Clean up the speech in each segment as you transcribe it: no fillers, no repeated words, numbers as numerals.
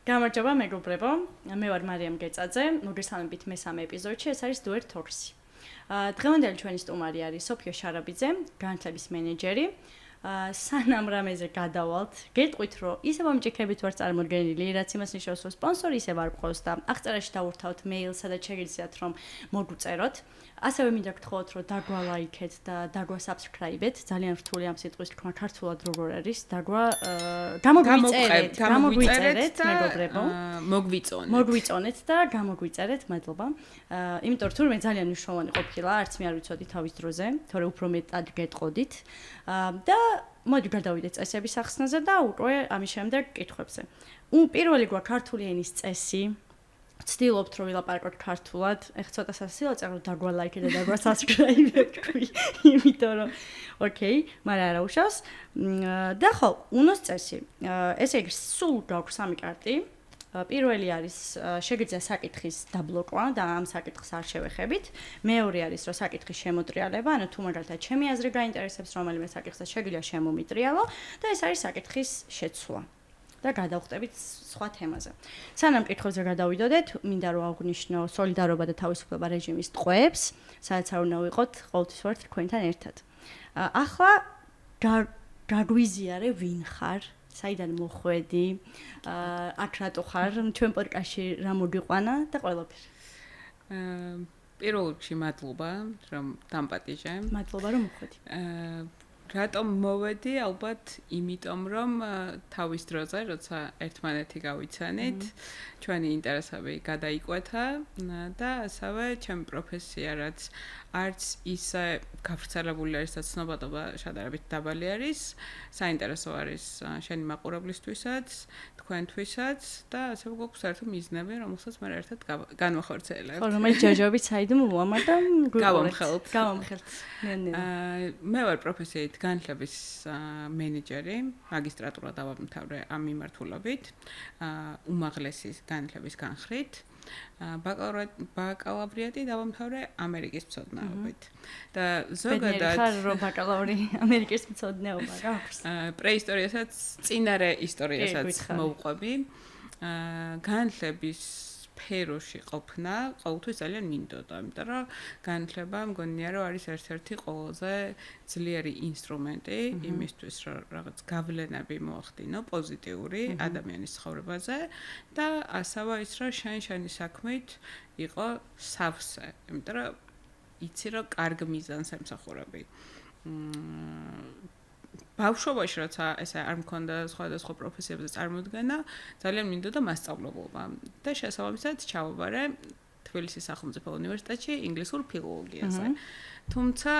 გამარჯობა მეგობრებო, მე ვარ მარიამ გეწაძე, მოგესალმებით მესამე ეპიზოდში, ეს არის Duet Talks-ი. დღევანდელი ჩვენი სტუმარი არის სოფიო შარაბიძე, განათლების მენეჯერი. სანამ რამეზე გადავალთ, გეტყვით, რომ ისევ ამჭიქებით ვარ წარმოდგენილი, რაც იმას ნიშნავს, რომ სპონსორი ისევ არ გვყავს და აღწერაში დავურთავთ მეილს, სადაც შეგიძლიათ რომ მოგვწეროთ. ასევე მინდა გთხოვოთ, რომ დაგვალაიქეთ და დაგვასაბსკრაიბეთ. ძალიან რთული ამ სიტყვის თქმა ქართულად როგორ არის. გამოგვიწერეთ მეგობრებო. მოგვიწონეთ და გამოგვიწერეთ, მადლობა. იმიტომ რომ თურმე ძალიან მნიშვნელოვანი ყოფილა, არც მე არ ვიცოდი თავის დროზე, თორე უფრო მეტად გეტყოდით. და მოდი გადავიდეთ წესების ახსნაზე და უკვე ამის შემდეგ კითხვებზე. პირველი გვაქვს ქართული ენის წესი. ვცდილობთ რომ ვილაპარაკოთ ქართულად. ეხლა ცოტა სასიაო წეგრო დაგვალაიქეთ და დაგვასაბსკრაიბეთ თქვი. იმიტომ რომ ოკეი, მაგრამ არა უშავს. და ხო, უნოს წესი. ესე იგი, სულ გვაქვს სამი კარტი. პირველი არის შეგიძლია საკითხის დაბლოკვა და ამ საკითხს არ შევეხებით. მეორე არის რომ საკითხის შემოტრიალება, ანუ თუ მაგალითად ჩემი აზრი გაინტერესებს რომელიმე საკითხზე შეგიძლია შემომიტრიალო და ეს არის საკითხის შეცვლა. და გადავხტებით სხვა თემაზე. სანამ კითხვებზე გადავიდოდეთ, მინდა რომ აღვნიშნო სოლიდარობა და თავისუფლება რეჟიმის ტყვეებს, სადაც არ უნდა ვიყოთ ყოველთვის ვართ თქვენთან ერთად. ახლა გაგვიზიარე ვინ ხარ? საიდან მოხვედი? აქ რატო ხარ? ჩვენ პოდკასტში რა მოგიყვანა და ყველაფერი. პირველ რიგში მადლობა, რომ დამპატიჟე. მადლობა რომ მოხვედი. რატომ მოვედი? ალბათ იმიტომ, რომ თავის დროზე, როცა ერთმანეთი გავიცანით, ჩვენი ინტერესები გადაიკვეთა და ასევე ჩემი პროფესია, რაც არც ისე გავრცელებული არის და ცნობადობა შედარებით დაბალი არის, საინტერესო არის შენი მაყურებლისთვისაც, თქვენთვისაც და ასევე გვაქვს საერთო მიზნები, რომელსაც მე ერთად განვახორციელებთ. ხო, რომელიც ჯაჟობით საიდუმ მოამართა გავამხელთ. ნელ-ნელ. მე ვარ პროფესიით განათლების მენეჯერი, მაგისტრატურა დავამთავრე ამ მიმართულებით, უმაღლესი განათლების განხრით. ბაკალავრიატი დავამთავრე ამერიკის მცოდნეობით. და ზოგადად ხარ რომ ბაკალავრი ამერიკის მცოდნეობა გაქვს. პრეისტორიასაც, წინარე ისტორიასაც მოვყვები. განათლების სფეროში ყოფნა ყოველთვის ძალიან მინდოდა, იმიტომ რომ განათლება მგონია რომ არის ერთ-ერთი ყველაზე ძლიერი ინსტრუმენტი იმისთვის, რომ რაღაც გავლენები მოახდინო პოზიტიური ადამიანის ცხოვრებაზე და ასევე ის რომ შენი საქმით იყო სავსე, იმიტომ რომ იცი რომ კარგ მიზანს ემსახურები. ბავშვობაში როცა ესე არ მქონდა სხვადასხვა პროფესიებზე წარმოდგენა, ძალიან მინდოდა მასწავლებლობა და შესაბამისად ჩავაბარე თბილისის სახელმწიფო უნივერსიტეტში ინგლისურ ფილოლოგიაზე. თუმცა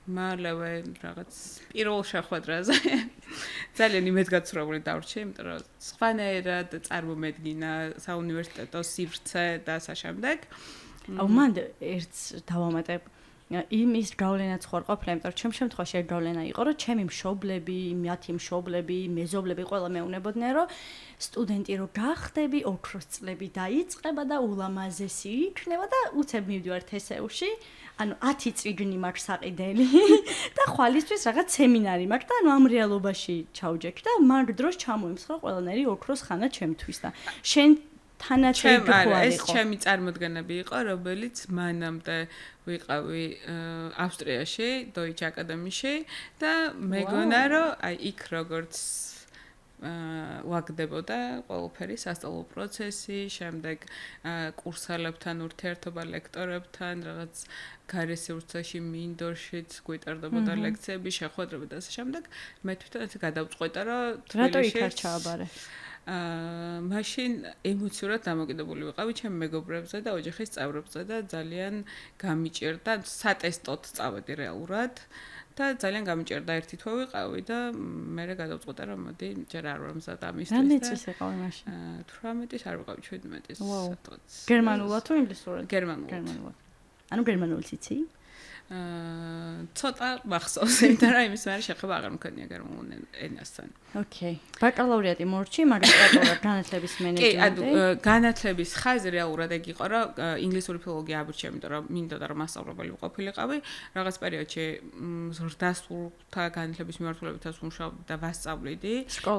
მალევე რაღაც პირველ შეხვედრაზე ძალიან იმედგაცრუებული დავრჩი, იმიტომ რომ სხვანაირად წარმომედგინა საუნივერსიტეტო სივრცე და ასე შემდეგ. მან ერთს დავამატებ იმის გავლენაც ხარ ყოფილა, იმიტომ რომ ჩემ შემთხვევაში ეგ გავლენა იყო, რომ ჩემი მშობლები, მათი მშობლები, მეზობლები ყველა მეუბნებოდნენ, რომ სტუდენტი რო გახდები, ოქროს წლები დაიწყება და ულამაზესი იქნება და უცებ მივდივარ თესეუში, ანუ 10 წიგნი მაქვს საყიდელი და ხვალისთვის რაღაც სემინარი მაქვს და ანუ ამ რეალობაში ჩავჯექი და მაგ დროს ჩამოიმსხვრა ყველანაირი ოქროს ხანა ჩემთვის და შენ ეს ჩემი წარმოდგენები იყო, რომელიც მანამდე ვიყავი ავსტრიაში, Deutsche Akademieში და მეგონა რომ აი იქ როგორც ვაგდებოდა ყველაფერი სასწავლო პროცესი, შემდეგ კურსელებთან ურთიერთობა ლექტორებთან, რაღაც გარესივრცეში მინდორშიც გვიტარდებოდა ლექციები, შეხვედრები და ასე შემდეგ. მე თვითონ ეს გადავწყვეტა, რომ რატო იქ არ ჩააბარე? მაშინ ემოციურად დამოკიდებული ვიყავი ჩემ მეგობრებზე და ოჯახის წევრებზე და ძალიან გამიჭირდა სატესტოდ წავედი რეალურად და ძალიან გამიჭირდა ერთი თვე ვიყავი და მე გადავწყვეტა რომ მოდი ჯერ არ ვარ მზად ამისთვის და რამდენი წელი იყავი მაშინ? 18-ის არ ვიყავი 17-ის სადღაც. გერმანულად თუ ინგლისურად? გერმანულად. ანუ გერმანულიც იცი? ცოტა მახსოვს, იმიტომ რომ იმის მერე შეხება აღარ მქონია გერმანულ ენასთან. ოკეი. ბაკალავრიატი მორჩი, მაგისტრატურა განათლების მენეჯმენტი. კი, განათლების ხაზი რეალურად ეგ იყო, რომ ინგლისური ფილოლოგია აბრჩია, იმიტომ რომ მინდოდა რომ მასწავლებელი ვყოფილიყავი. რაღაც პერიოდში ზრდასრულთა განათლების მიმართულებითაც ვმუშაობდი და ვასწავლიდი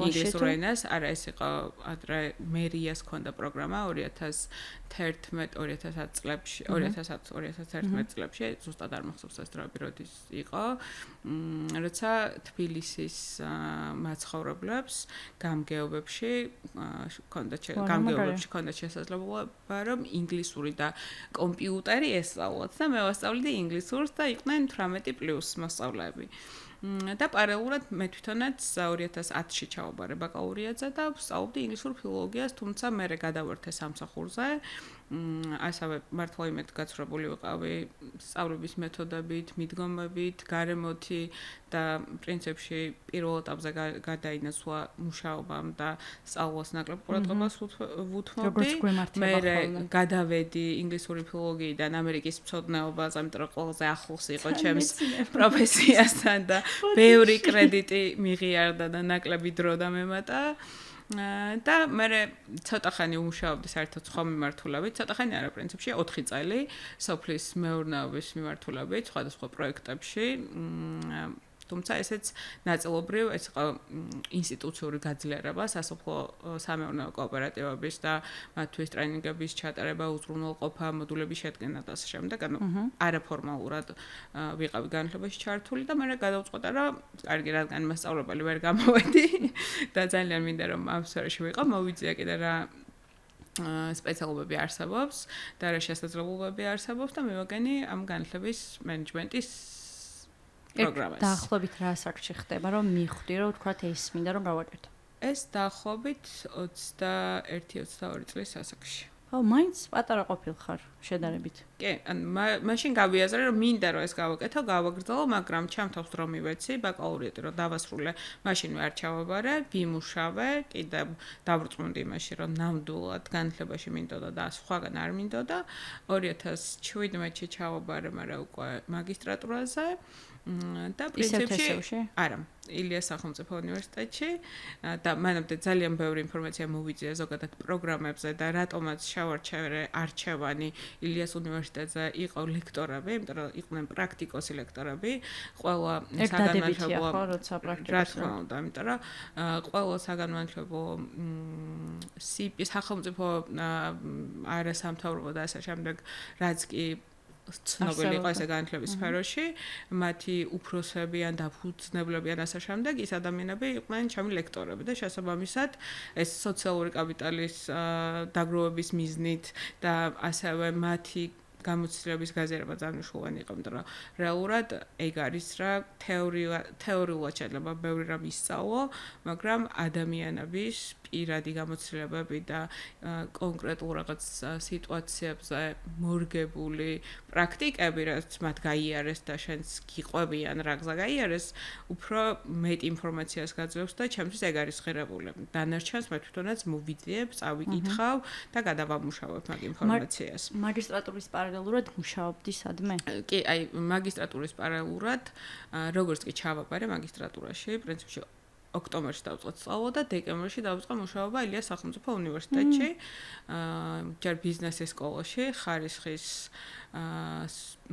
ინგლისურ ენას. არა, ეს იყო ადრე მერიას ქონდა პროგრამა 2011-2010 წლებში, 2010-2011 წლებში, ზუსტად არ მახსოვს ეს დროები როდის იყო. როცა თბილისის მაცხოვრებლებს გამგეობებში ქონდა შესაძლებლობა რომ ინგლისური და კომპიუტერი ესწავლოთ და მე ვასწავლდი ინგლისურს და იყვნენ 18+ მოსწავლეები. და პარალელურად მე თვითონაც 2010-ში ჩავაბარე ბაკალავრიატზე და ვსწავლობდი ინგლისურ ფილოლოგიას, თუმცა მე გადავერთე სამსახურზე. ასევე მართლა იმედ გაცხრებული ვიყავი სწავლების მეთოდებით, მიდგომებით, გარემოთი და პრინციპში პირველ ეტაპზე გადაინაცვლა მუშაობამ და სწავლას ნაკლებ ყურადღებას ვუთმობდი. მე გადავედი ინგლისური ფილოლოგიიდან ამერიკის მცოდნეობაზე, იმიტომ რომ ყველაზე ახლოს იყო ჩემს პროფესიასთან და ბევრი კრედიტი მიღიარდა და ნაკლები დრო დამემატა. და მე ცოტა ხანი ვმუშაობდი საერთოდ სხვა მიმართულებით, ცოტა ხანი არა პრინციპში 4 წელი სოფლის მეურნეობის მიმართულებით, სხვადასხვა პროექტებში. თუმცა ესეც ნაწილობრივ ეს იყო ინსტიტუციური გაძლიერება, სასოფლო სამეურნეო კოოპერატივების და მათთვის ტრენინგების ჩატარება, უზრუნველყოფა, მოდულების შედგენა და ასე შემდეგ. ანუ არაფორმალურად ვიყავი განათლებაში ჩართული და მე გადავწყვეტა, რომ კარგი, რადგან მასწავლებელი ვერ გამოვედი და ძალიან მინდა რომ ამ სფეროში ვიყო, მოვიძია კიდე რა სპეციალობები არსებობს და რა შესაძლებლობები არსებობს და მივაგენი ამ განათლების მენეჯმენტის პროგრამას. დაახლოებით რა საკითხი ხდება, რომ მივხვდი, რომ ვთქვათ ეს მინდა რომ გავაკეთო. ეს დაახლოებით 21-22 წლის ასაკში. მაინც პატარა ყოფილხარ შედარებით. კი, მაშინ გავიაზრე, რომ მინდა რომ ეს გავაკეთო, გავაგრძელო, მაგრამ ჩემთვის რომ მივეცი ბაკალავრიატი რომ დავასრულე, მაშინვე არ ჩავაბარე, ვიმუშავე, კიდევ დავრწმუნდი იმაში, რომ ნამდვილად განათლებაში მინდოდა და სხვაგან არ მინდოდა. 2017-ში ჩავაბარე, მაგრამ უკვე მაგისტრატურაზე. და პრინციპში არა ილიას სახელმწიფო უნივერსიტეტში და მანამდე ძალიან ბევრი ინფორმაცია მოვიძია ზოგადად პროგრამებზე და რატომაც შევარჩევე არჩევანი ილიას უნივერსიტეტზე იყო ლექტორები, იმიტომ რომ იყვნენ პრაქტიკოსი ლექტორები, ყველა საგანმანათლებლო რა თქმა უნდა, იმიტომ რომ ყველა საგანმანათლებლო სახელმწიფო არასამთავრობო და ასე შემდეგ რაც კი ცნობილი იყო ესე განათლების სფეროში, მათი უფროსები ან დაფუძნებლები ან ასე შემდეგ, ის ადამიანები იყვნენ ჩემი ლექტორები და შესაბამისად ეს სოციალური კაპიტალის დაგროვების მიზნით და ასევე მათი გამოცდილების გაზიარება ძალიან მნიშვნელოვანი იყო, იმიტომ რომ რეალურად ეგ არის რა თეორიულად შეიძლება ბევრი რამ ისწავლო, მაგრამ ადამიანების პირადი გამოცდილებები და კონკრეტულ რაღაც სიტუაციებზე მორგებული პრაქტიკები, რაც მათ გაიარეს და შენს გიყვებიან რა გზა გაიარეს, უფრო მეტ ინფორმაციას გაძლევს და ჩემთვის ეგ არის ღირებული. დანარჩენს მე თვითონაც მოვიძიებ, წავიკითხავ და გადავამუშავებ მაგ ინფორმაციას. მაგისტრატურის პარალელურად მუშაობდი სადმე? კი, აი მაგისტრატურის პარალელურად, როგორც კი ჩავაბარე მაგისტრატურაში, პრინციპში ოქტომბერში დავწყოთ სწავლა და დეკემბერში დავწყო მუშაობა ილიას სახელმწიფო უნივერსიტეტში, ჯერ ბიზნესის სკოლაში, ხარისხის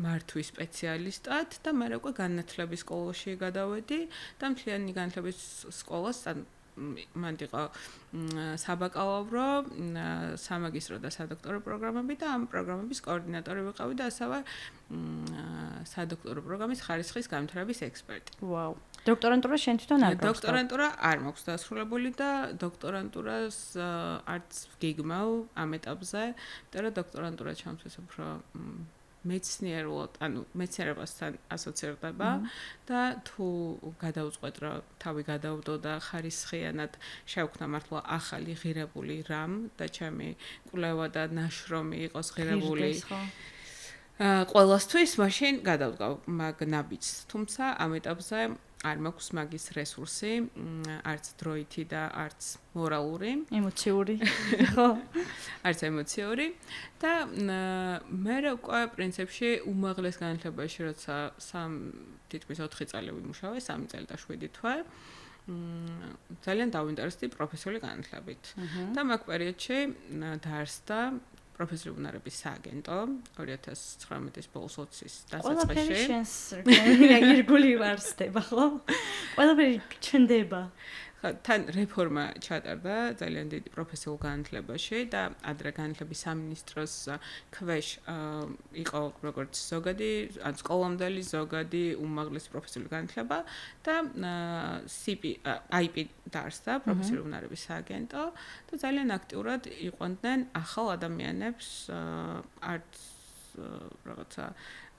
მართვის სპეციალისტად და მე უკვე განათლების სკოლაში გადავედი და მთლიანი განათლების სკოლას მანდ იყო საბაკალავრო, სამაგისტრო და სადოქტორო პროგრამები და ამ პროგრამების კოორდინატორი ვიყავი და ასევე სადოქტორო პროგრამის ხარისხის განვითარების ექსპერტი. ვაუ. დოქტორანტურა შენ თვითონ არ გაქვს? დოქტორანტურა არ მაქვს დასრულებული და დოქტორანტურას არც გიგმავ ამ ეტაპზე, იმიტომ რომ დოქტორანტურა ჩემთვის უფრო მეცნიერულად, ანუ მეცნიერებასთან ასოცირდება და თუ გადავწყვეტ რომ თავი გადავდო და ხარისხიანად შევქმნა მართლა ახალი ღირებული რამ და ჩემი კვლევა და ნაშრომი იყოს ღირებული ყველასთვის, მაშინ გადავდგავ მაგ ნაბიჯს. თუმცა ამ ეტაპზე არ მაქვს მაგის რესურსი, არც დროითი და არც მორალური, ემოციური, ხო? არც ემოციური და მე უკვე პრინციპში უმაღლეს განათლებაში როცა თითქმის 4 წელი ვიმუშავე, 3 წელი და 7 თვე ძალიან დავინტერესდი პროფესიული განათლებით. და მაგ პერიოდში დაარსდა პროფესიული უნარების სააგენტო 2019-ის ბოლოს 20-ის დასაწყისში. ყველაფერი შენს ირგული ვარსდება, ხო? ყველაფერი ჩნდება. თან რეფორმა ჩატარდა ძალიან დიდი პროფესიულ განათლებაში და ადრე განათლების სამინისტროს ქვეშ იყო როგორც ზოგადი, ან სკოლამდელი ზოგადი უმაღლესი პროფესიული განათლება და IP დაარსდა პროფესიული უნარების სააგენტო და ძალიან აქტიურად იყვნენ ახალ ადამიანებს არც რაღაცა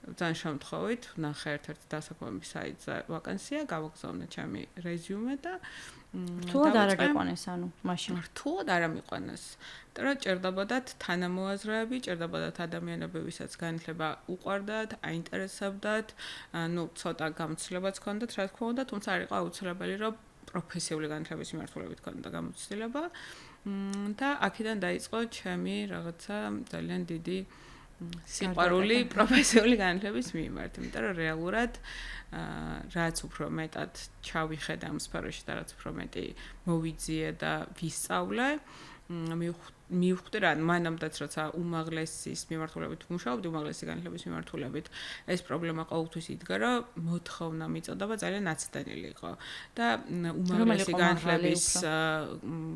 ძალიან შემთხვევით ნახე ერთ-ერთ დასაქმების საიტზე ვაკანსია, გავაგზავნე ჩემი რეზიუმე და რთულად არ აგიყვანეს, ანუ მაშინ. რთულად არ ამიყვანეს. იმიტომ რომ ჭირდებოდათ თანამოაზრეები, ჭირდებოდათ ადამიანები, ვისაც განათლება უყვარდათ, აინტერესებდათ, ცოტა გამოცდილებაც ჰქონდათ, რა თქმა უნდა, თუმცა არ იყო აუცილებელი, რომ პროფესიული განათლების მიმართულებით ჰქონდა გამოცდილება და აქედან დაიწყო ჩემი რაღაცა ძალიან დიდი სიყვარული პროფესიული განათლების მიმართ, იმიტომ რომ რეალურად რაც უფრო მეტად ჩავიხედე ამ სფეროში და რაც უფრო მეტი მოვიძიე და ვისწავლე, მივხვდი რა, მანამდეც როცა უმაღლესის მიმართულებით ვმუშაობდი, უმაღლესი განათლების მიმართულებით, ეს პრობლემა ყოველთვის იდგა, რომ მოთხოვნა მიწოდება ძალიან ნაცდენილი იყო და უმაღლესი განათლების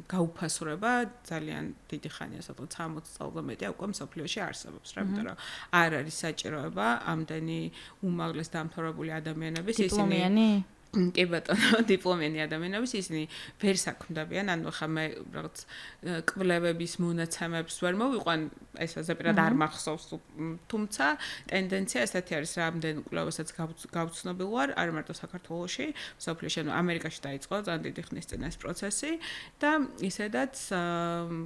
გაუფასურება ძალიან დიდი ხანია, სადღაც 60 წელზე მეტია უკვე მსოფლიოში არსებობს, რა, იმიტომ რომ არ არის საჭიროება ამდენი უმაღლეს დამთავრებული ადამიანების დიპლომიანი კი ბატონო, დიპლომიანი ადამიანების ისინი ვერ საქმდებიან, ანუ ხა მე რაღაც კვლევების მონაცემებს ვერ მოვიყვან, ეს ზეპირად არ მახსოვს, თუმცა ტენდენცია ესეთი არის, რამდენ კვლევასაც გავცნობილ ვარ, არ მარტო საქართველოში, მსოფლიოში, ანუ ამერიკაში დაიწყო ძალიან დიდი ხნის წინ ეს პროცესი და ისედაც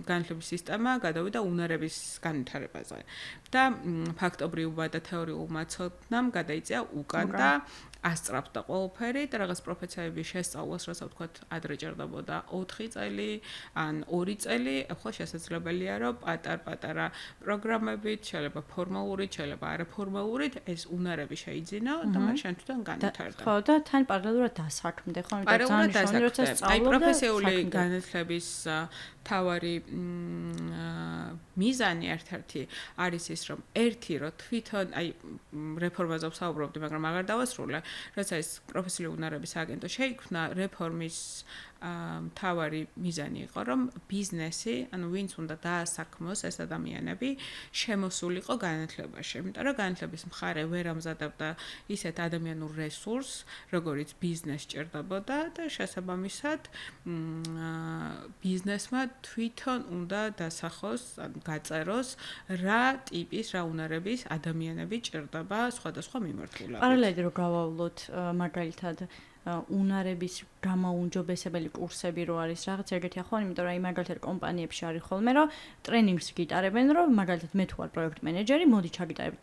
განათლების სისტემა გადავიდა უნარების განვითარებაზე. და ფაქტობრივობა და თეორიულმა ცოდნამ გადაიწია უკან და ასწრაფდა ყველაფერი და რაღაც პროფესიების შესწავლას, რასაც ვთქვათ, ადრე ჭირდებოდა 4 წელი ან 2 წელი, ახლა შესაძლებელია, რომ პატარ-პატარა პროგრამებით, შეიძლება ფორმალურით, შეიძლება არაფორმალურით ეს უნარები შეიძინო და მათ შენ თვითონ განვითარდა. ხო, და თან პარალელურად დასაქმდე, ხო, იმიტომ რომ ძალიან როცა სწავლობდა, აი პროფესიული განათლების თავარი მიზანი ერთ-ერთი არის ის, რომ ერთი რომ თვითონ აი რეფორმაზე ვსაუბრობდი, მაგრამ აღარ დავასრულე, როცა ეს პროფესიული უნარების სააგენტო შეიქმნა, რეფორმის მთავარი მიზანი იყო, რომ ბიზნესი, ანუ ვინც უნდა დაასაქმოს ეს ადამიანები, შემოსულიყო განათლებაში. იმიტომ რომ განათლების მხარე ვერ ამზადებდა ისეთ ადამიანურ რესურსს, როგორიც ბიზნეს ჭირდებოდა და შესაბამისად ბიზნესმა თვითონ უნდა დასახოს, ანუ გაწეროს რა ტიპის, რა უნარების ადამიანები ჭირდება სხვადასხვა მიმართულებით. პარალელურად რო გავავლოთ მაგალითად უნარების გამაუმჯობესებელი კურსები რო არის რაღაც ეგეთი ახლა, იმიტომ რომ აი მაგალითად კომპანიებში არის ხოლმე რომ ტრენინგს გიტარებენ, რომ მაგალითად მე თუ ვარ პროექტ მენეჯერი, მოდი ჩაგიტარებ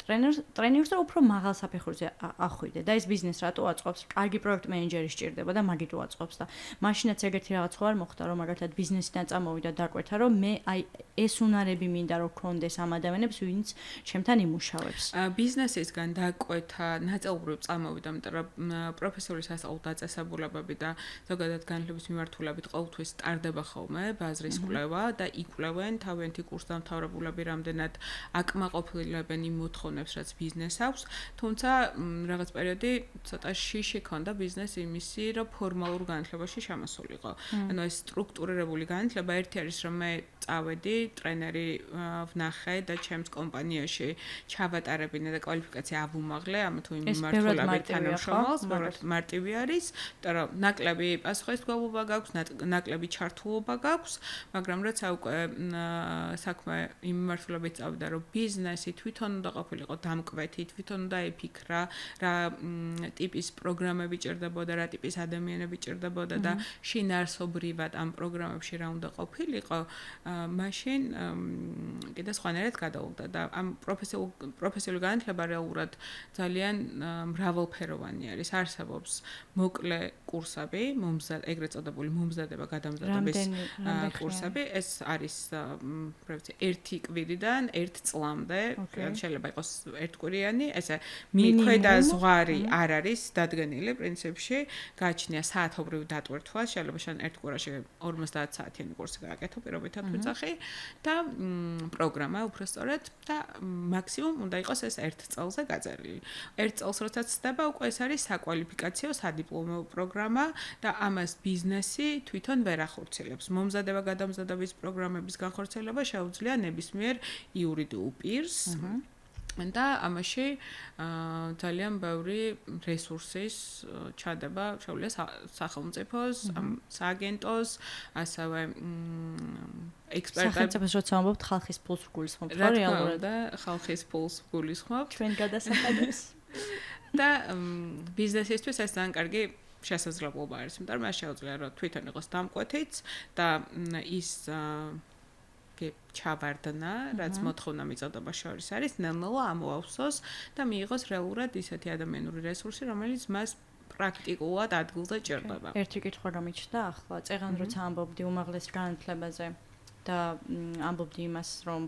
ტრენინგს და უფრო მაღალ საფეხურზე ახვიდე და ეს ბიზნეს რატო აწყობს? კარგი პროექტ მენეჯერი სჭირდება და მაგით უაწყობს და მაშინაც ეგეთი რაღაც ხო არ მოხდა, რომ მაგალითად ბიზნესიდან წამოვიდა დაკვეთა, რომ მე აი ეს უნარები მინდა რომ გქონდეს ამ ადამიანებს, ვინც ჩემთან იმუშავებს. ბიზნესისგან დაკვეთა ნაწილობრივ წამოვიდა, იმიტომ რომ პროფესიული სასწავლო დაწესებულებები და ზოგადად განათლების მიმართულებით ყოველთვის ტარდება ხოლმე ბაზრის კვლევა და იკვლევენ თავიანთი კურსდამთავრებულები რამდენად აკმაყოფილებენ იმ მოთხოვნებს, რაც ბიზნესს აქვს, თუმცა რაღაც პერიოდი ცოტა შიში ქონდა ბიზნეს იმისი, რომ ფორმალურ განათლებაში შემოსულიყო. ანუ ეს სტრუქტურირებული განათლება ერთი არის, რომ მე წავედი, ტრენერი ვნახე და ჩემს კომპანიაში ჩავატარებინე და კვალიფიკაცია ავუმაღლე, ამ თუ იმ მიმართულებით თანამშრომელს, მაგრამ მარტივი არის, იმიტომ რომ ნაკლები ნაკლები პასუხისმგებლობა გაქვს, ნაკლები ჩართულობა გაქვს, მაგრამ რაც უკვე საქმე იმ მიმართულებით წავიდა, რომ ბიზნესი თვითონ უნდა ყოფილიყო დამკვეთი, თვითონ უნდა ეფიქრა, რა ტიპის პროგრამები ჭირდებოდა, რა ტიპის ადამიანები ჭირდებოდა და შინაარსობრივად ამ პროგრამებში რა უნდა ყოფილიყო, მაშინ კიდე სხვანაირად გადაულდა და ამ პროფესიული განათლება რეალურად ძალიან მრავალფეროვანი არის. არსებობს მოკლე კურსები, ეგრეთ წოდებული მომზადება გადამზადების კურსები, ეს არის ერთი კვირიდან ერთ წლამდე, შეიძლება იყოს ერთკვირიანი, ესე მიქვედა ზღვარი არ არის დადგენილი პრინციპში, გააჩნია საათობრივი დატვირთვა, შეიძლება შენ ერთ კვირაში 50 საათიანი კურსი გააკეთო პირობითად ვიძახი და პროგრამა უბრალოდ და მაქსიმუმ უნდა იყოს ეს ერთ წელზე გაწერილი. ერთ წელს როდესაც ხდება, უკვე ეს არის საკვალიფიკაციო სადიპლომო პროგრამა და ამას ბიზნესი თვითონ ვერ ახორციელებს. მომზადება გადამზადების პროგრამების განხორციელება შეუძლია ნებისმიერ იურიდიულ პირს. და ამაში ძალიან ბევრი რესურსის ჩადება შეუძლია სახელმწიფოს, სააგენტოს, ასევე ექსპერტებს. სახელმწიფოს როცა ამბობთ ხალხის პულს გულისხმობთ, რა რეალურად და ხალხის პულს გულისხმობთ. ჩვენ გადასახადებს. და ბიზნესისთვის ეს ძალიან კარგი შესაძლებლობა არის, იმიტომ რომ მას შეუძლია რომ თვითონ იყოს დამკვეთიც და ის ჩავარდნა, რაც მოთხოვნა მიწოდება შორის არის, ნელ-ნელა ამოავსოს და მიიღოს რეალურად ისეთი ადამიანური რესურსი, რომელიც მას პრაქტიკულად ადგილზე ჭირდება. ერთი კითხვა რომ მიჩნდა ახლა, წეღან როცა ამბობდი უმაღლეს განათლებაზე და ამბობდი იმას, რომ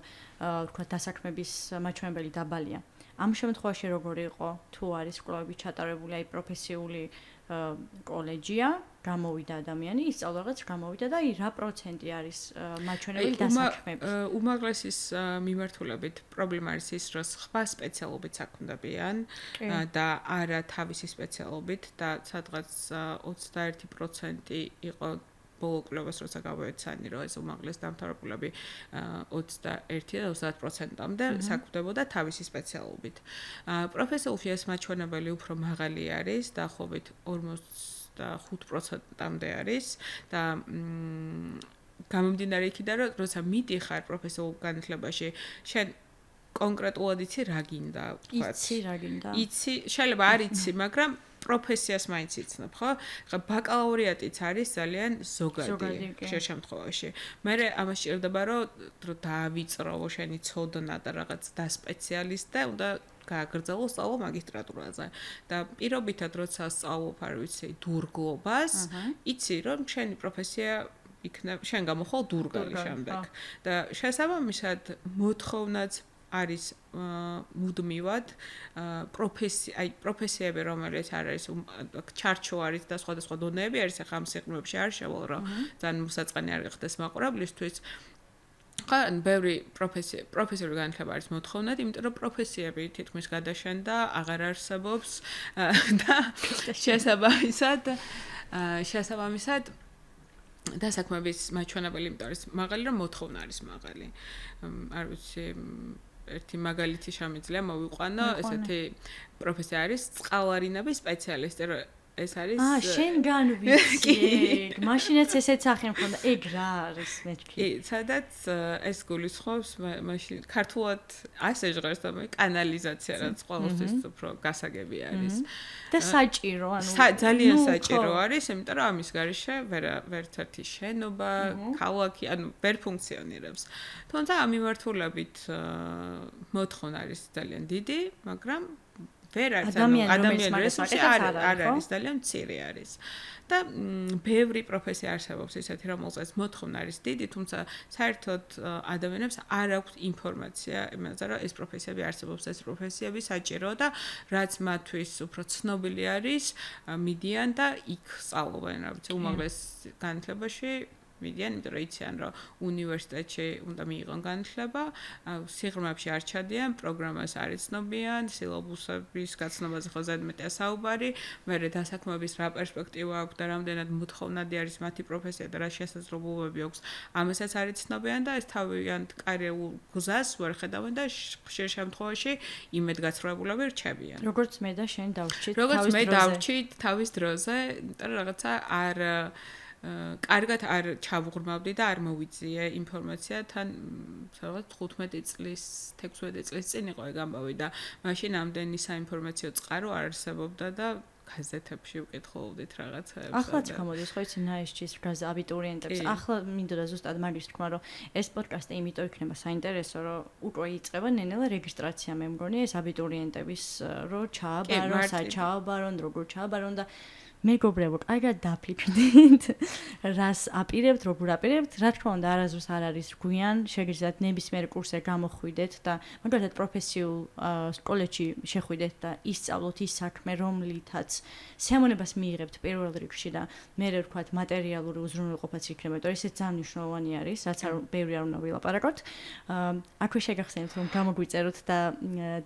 თქვა დასაქმების მაჩვენებელი დაბალია. ამ შემთხვევაში როგორი იყო, თუ არის კვლევები ჩატარებული, აი პროფესიული კოლეჯია, გამოვიდა ადამიანი, ისწავლა რაღაც გამოვიდა და რა პროცენტი არის მაჩვენებელი დასაქმების? უმაღლესის მიმართულებით პრობლემა არის ის, რომ სხვა სპეციალობით საქმდებიან და არა თავისი სპეციალობით და სადღაც 21% იყო ბოლო კვლევას როცა გავეცანი, რომ ეს უმაღლეს დამთავრებულები 21 და 30%-მდე საქმდებოდა თავისი სპეციალობით. პროფესიულში ეს მაჩვენებელი უფრო მაღალი არის, დაახლოებით 45%-მდე არის და გამომდინარე იქიდან, რომ როცა მიდიხარ პროფესიულ განათლებაში, შენ კონკრეტულად იცი რა გინდა, იცი რა გინდა. იცი, შეიძლება არ იცი, მაგრამ პროფესიას მაინც იცნობ, ხო? ხა ბაკალავრიატიც არის ძალიან ზოგადი შემთხვევაში. მე ამას ჭირდება, რომ დაავიწროვო შენი ცოდნა და რაღაც დასპეციალისტე, უნდა გააგრძელო სწავლა მაგისტრატურაზე. და პირობითად როცა სწავლობ, არ ვიცი, დურგლობას, იცი, რომ შენი პროფესია იქნება, შენ გამოხვალ დურგალი შემდეგ. და შესაბამისად მოთხოვნაც არის მუდმივად პროფესიები, რომელიც არის ჩარჩო არის და სხვადასხვა დონეები არის, ახლა ამ სიღრმეებში არ შევალ, რომ ძალიან მოსაწყენი არ გახდეს მაყურებლისთვის. ხა ბევრი პროფესიული განათლება არის მოთხოვნად, იმიტომ რომ პროფესიები თითქმის გადაშენდა, აღარ არსებობს და შესაბამისად დასაქმების მაჩვენებელი იმიტომ არის მაღალი, რომ მოთხოვნა არის მაღალი. არ ვიცი ერთი მაგალითი შემიძლია მოვიყვანო, ესეთი პროფესია არის წყალარინების სპეციალისტი, რომ ეს არის შენ განვიცი. მაშინაც ესეც სახე მქონდა. ეგ რა არის მეთქი? კი, სადაც ეს გულისხმობს, მაშინ ქართულად ასე ჟღერს და კანალიზაცია, რაც ყოველთვის უფრო გასაგები არის. და საჭირო, ანუ ძალიან საჭირო არის, იმიტომ რომ ამის გარეშე ვერცერთი შენობა, ქალაქი, ანუ ვერ ფუნქციონირებს. თუმცა ამ მიმართულებით მოთხოვნა არის ძალიან დიდი, მაგრამ ვერ არის ადამიანის რესურსი არ არის ძალიან მცირე არის. და ბევრი პროფესია არსებობს ისეთი, რომელზეც მოთხოვნა არის დიდი, თუმცა საერთოდ ადამიანებს არ აქვს ინფორმაცია იმაზე, რომ ეს პროფესიები არსებობს, ეს პროფესიები საჭიროა და რაც მათთვის უფრო ცნობილი არის, მიდიან და იქ სწავლობენ, რა ვიცი, უმაღლეს განათლებაში მიდიან, იმიტომ რომ იციან, რომ უნივერსიტეტში უნდა მიიღონ განათლება, სიღრმეებში არ ჩადიან, პროგრამას არ იცნობიან, სილაბუსების გაცნობაზე ხო ზედმეტია საუბარი, მერე დასაქმების რა პერსპექტივა აქვს და რამდენად მოთხოვნადი არის მათი პროფესია და რა შესაძლებლობები აქვს, ამასაც არ იცნობიან და ეს თავიანთ კარიერულ გზას ვერ ხედავენ და ხშირ შემთხვევაში იმედგაცრუებულები რჩებიან. როგორც მე და შენ დავრჩით თავის დროზე, იმიტომ რომ რაღაცა არ კარგად არ ჩავუღრმავდი და არ მოვიწიე ინფორმაცია თან რაღაც 15 წლის 16 წლის წინ იყო ეგ ამბავი და მაშინ ამდენი საინფორმაციო წყარო არ არსებობდა და გაზეთებში ვკითხულობდით რაღაცებს. ახლაც გამოდის ხო იცი ნაიშჩის აბიტურიენტებს. ახლა მინდოდა ზუსტად მაგის თქვა რომ ეს პოდკასტი იმიტომ იქნება საინტერესო რომ უკვე იწყება ნენელა რეგისტრაცია მე მგონი ეს აბიტურიენტების რომ ჩააბარონ, საჩააბარონ, როგორ ჩააბარონ და მეგობრებო, კარგად დაფიქრდით, რას აპირებთ, როგორ აპირებთ, რა თქმა უნდა, არასდროს არ არის გვიან, შეგიძლიათ ნებისმიერ კურსზე გამოხვიდეთ და მაგალითად პროფესიულ სკოლებში შეხვიდეთ და ისწავლოთ ის საქმე, რომლითაც სიამოვნებას მიიღებთ პირველ რიგში და მერე ვთქვათ მატერიალური უზრუნველყოფაც იქნება, იმიტომ რომ ესეც ძალიან მნიშვნელოვანი არის, რაც არ ბევრი არ უნდა ვილაპარაკოთ. აქვე შეგახსენებთ, რომ გამოგვიწეროთ და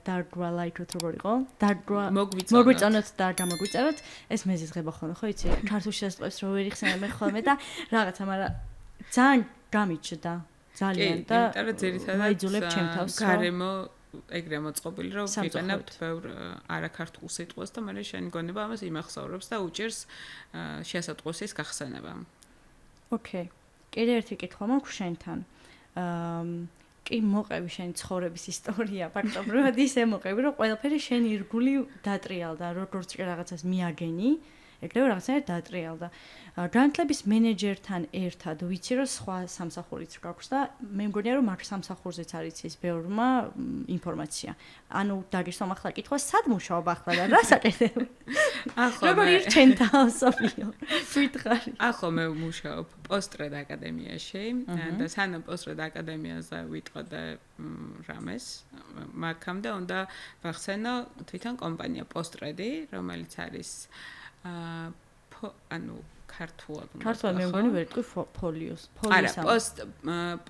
დარგვა ლაიქოთ როგორ იყო? დარგვა მოგვიწონოთ და გამოგვიწეროთ. ეს მეზიზღება ხოლმე ხო იცი ქართულში დასწრებს რო ვერ იხსენებენ ხოლმე და რაღაცა მაგრამ ძალიან გამიჩნდა ძალიან და აიძულებ ჩემ თავს გარემო ეგრე მოწყობილი რომ ვიყენებთ ბევრ არაქართულ სიტყვას და მე შენ გონება ამას იმახსოვრებს და უჭერს შესატყვისის გახსენება. ოკეი. კიდე ერთი კითხვა მაქვს შენთან. კი მოყევი შენი ცხოვრების ისტორია ფაქტობრივად ისე მოყევი რომ ყველაფერი შენი ირგული დატრიალდა როგორც კი რაღაცას მიაგენი ეგრევე რაღაცა დატრიალდა. განათლების მენეჯერთან ერთად ვიცი რომ სხვა სამსახურიც გაქვს და მე მგონია რომ მაგ სამსახურზეც არის ის ბევრმა ინფორმაცია. ანუ დაგისვამ ახლა კითხვა სად მუშაობ ახლა და რა საკეთებ? როგორ ირჩენ თავს-ოფიო? ვითხარი. ახლა მე მუშაობ პოსტრედ აკადემიაში და სანამ პოსტრედ აკადემიაზე ვიტყოდე რამეს მაგამდე უნდა ვახსენო თვითონ კომპანია პოსტრედი რომელიც არის ანუ ქართულად მე მგონი ვერ თქვი ფოლიოს არა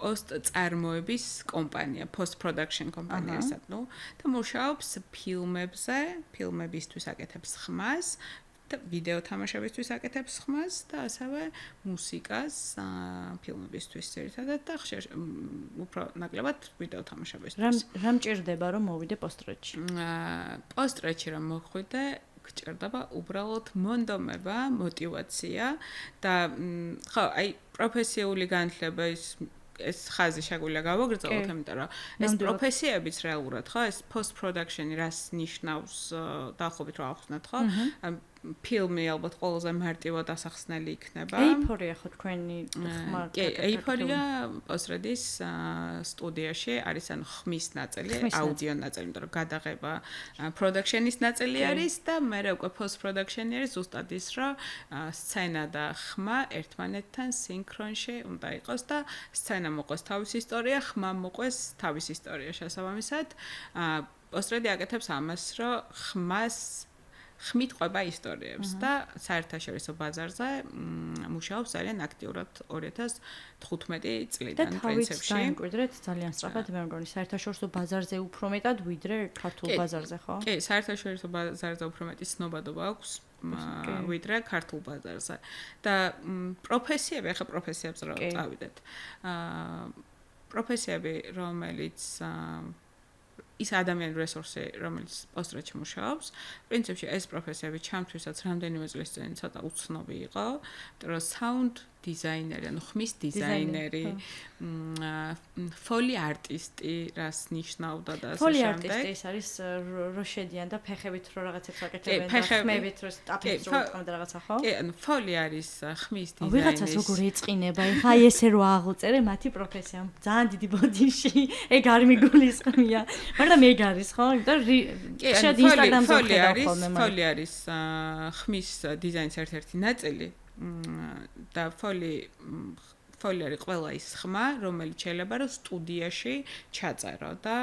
post წარმოების კომპანია post production კომპანია ისეთ ნუ და მუშაობს ფილმებზე ფილმებისთვის აკეთებს ხმას და ვიდეო თამაშებისთვის აკეთებს ხმას და ასევე მუსიკას ფილმებისთვის ერთადად და ხშირ უფრო ნაკლებად ვიდეო თამაშებისთვის რა მჭირდება რომ მოვიდე პოსტრეთში პოსტრეთში რომ მოხვიდე გჭირდება უბრალოდ მონდომება, мотиваცია და ხო, აი პროფესიული განათლება ეს ხაზი შეგვიძლია გავაგრძელოთ, იმიტომ რომ ეს პროფესიებიც რეალურად ხო, ეს post production-ი რას ნიშნავს დაახლოებით რა ახსნათ ხო? ფილმი ალბათ ყველაზე მარტივად ასახსნელი იქნება. ეიფორია ხო თქვენი ხმა. კი, ეიფორია პოსტრედის სტუდიაში არის ანუ ხმის ნაწილი, აუდიო ნაწილი, იმიტომ რომ გადაღება production-ის ნაწილი არის და მერე უკვე post production-ი არის ზუსტად ის, რომ სცენა და ხმა ერთმანეთთან სინქრონში უნდა იყოს და სცენა მოყვეს თავის ისტორია, ხმა მოყვეს თავის ისტორია შესაბამისად. პოსტრედი აკეთებს ამას, რომ ხმით ყვება ისტორიებს და საერთაშორისო ბაზარზე მუშაობს ძალიან აქტიურად 2015 წლიდან პრინციპში. და თავით ძალიან სწრაფად მე მგონი საერთაშორისო ბაზარზე უფრო მეტად ვიდრე ქართულ ბაზარზე ხო? კი, საერთაშორისო ბაზარზე უფრო მეტი ცნობადობა აქვს ვიდრე ქართულ ბაზარზე. და პროფესიები, ახლა პროფესიებს რო წავიდეთ. პროფესიები, რომელიც ის ადამიანური რესურსი, რომელიც პოსტრეთში მუშაობს, პრინციპში ეს პროფესიები ჩემთვისაც რამდენიმე წლის წინ ცოტა უცნობი იყო, იმიტომ რომ sound დიზაინერი, ანუ ხმის დიზაინერი, ფოლი არტისტი, რას ნიშნავდა და ასე შემდეგ. ფოლი არტისტი ეს არის რო შედიან და ფეხებით რო რაღაცებს აკეთებენ და ხმებით რო სტაფებს რო უყმენ და რაღაცა ხო? კი, ანუ ფოლი არის ხმის დიზაინერი. ვიღაცას როგორ ეწყინება, ეხა ესე რო აღუწერე მათი პროფესია, ძალიან დიდი ბოდიში, ეგ არ მიგულისხმია. მაგრამ ეგ არის ხო? იმიტომ შედ ინსტაგრამზე ხედავ ხოლმე მაგ. ფოლი არის ხმის დიზაინის ერთ-ერთი ნაწილი. და ფოლი ფოლი არის ყველა ის ხმა, რომელიც შეიძლება რომ სტუდიაში ჩაწერო და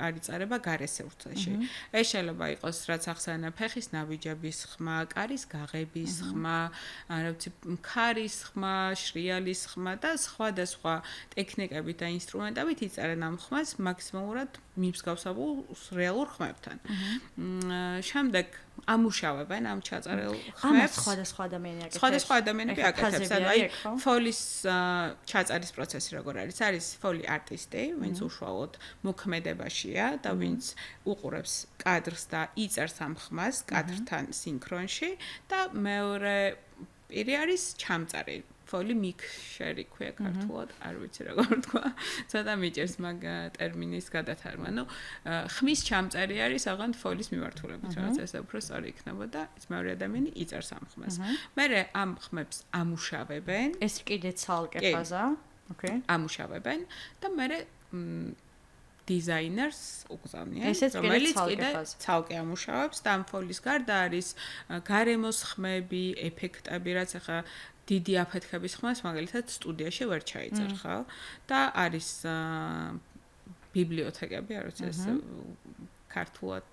არ იწერება გარესევრცეში. ეს შეიძლება იყოს რაც ახსენა ფეხის ნაბიჯების ხმა, კარის გაღების ხმა, რა ვიცი, ქარის ხმა, შრიალის ხმა და სხვადასხვა ტექნიკებით და ინსტრუმენტებით იწერენ ამ ხმას მაქსიმალურად მიმსგავსებულ რეალურ ხმებთან. შემდეგ ამუშავებენ ამ ჩაწერილ ხმებს. სხვადასხვა ადამიანები აკეთებს. სხვადასხვა ადამიანები აკეთებს. აი ფოლის ჩაწერის პროცესი როგორ არის? არის ფოლი არტისტი, ვინც უშუალოდ მოქმედებაშია და ვინც უყურებს კადრს და იწერს ამ ხმას კადრთან სინქრონში და მეორე პირი არის ჩამწერი. ფოლი მიქსერი ქვია ქართულად, არ ვიცი როგორ თქვა. ცოტა მიჭერს მაგ ტერმინის გადათარგმნა. ნუ ხმის ჩამწერი არის აღარ ფოლის მიმართულებით, რაღაც ესე უფრო სწორი იქნება და ის მეორე ადამიანი იწერს ამ ხმას. მერე ამ ხმებს ამუშავებენ. ეს კიდე ცალკე ფაზა. ოკეი. ამუშავებენ და მერე დიზაინერს უგზავნიან, რომელიც კიდე ცალკე ამუშავებს და ამ ფოლის გარდა არის გარემოს ხმები, ეფექტები, რაც ახლა დიდი აფეთქების ხმას მაგალითად სტუდიაში ვერ ჩაიწერთ, ხო? და არის ბიბლიოთეკები, არ ვიცი ეს ქართულად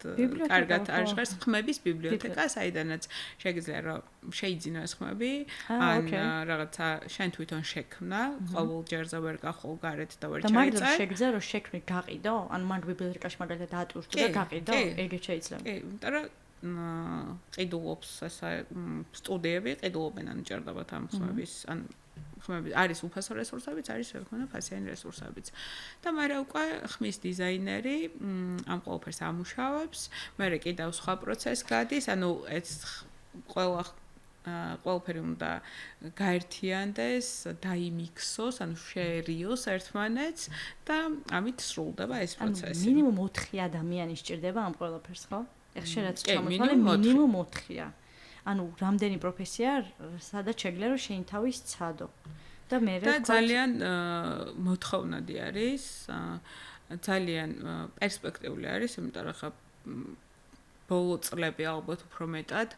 კარგად არ ჟღერს ხმების ბიბლიოთეკა, საიდანაც შეიძლება რომ შეიძინო ეს ხმები, ან რაღაცა შენ თვითონ შექმნა, ყოველ ჯერზე ვერ გახვალ გარეთ და ვერ ჩაიწერ. და მაგდროს შეგიძლია რომ შექმნი გაყიდო, ან მაგ ბიბლიოთეკაში მაგალითად ატვირთო და გაყიდო, ეგეც შეიძლება. კი, იმიტომ რომ ყიდულობს ესა სტუდიები, ყიდულობენ ან ჭირდებათ ამ ხმების, ან ხმები არის უფასო რესურსებიც, არის შექმნა ფასიანი რესურსებიც. და მერე უკვე ხმის დიზაინერი ამ ყველაფერს ამუშავებს, მერე კიდევ სხვა პროცესი გადის, ანუ ეს ყველაფერი უნდა გაერთიანდეს, დაიმიქსოს, ანუ შეერიოს ერთმანეთს და ამით სრულდება ეს პროცესი. მინიმუმ 4 ადამიანი სჭირდება ამ ყველაფერს, ხო? ეხ შენაც ჩამოთვალე მინიმუმ 4-ია. ანუ რამდენი პროფესია, სადაც შეგიძლია რომ შენი თავი სცადო. და მე და ძალიან მოთხოვნადი არის, ძალიან პერსპექტიული არის, იმიტომ რომ ხა ბოლო წლები ალბათ უფრო მეტად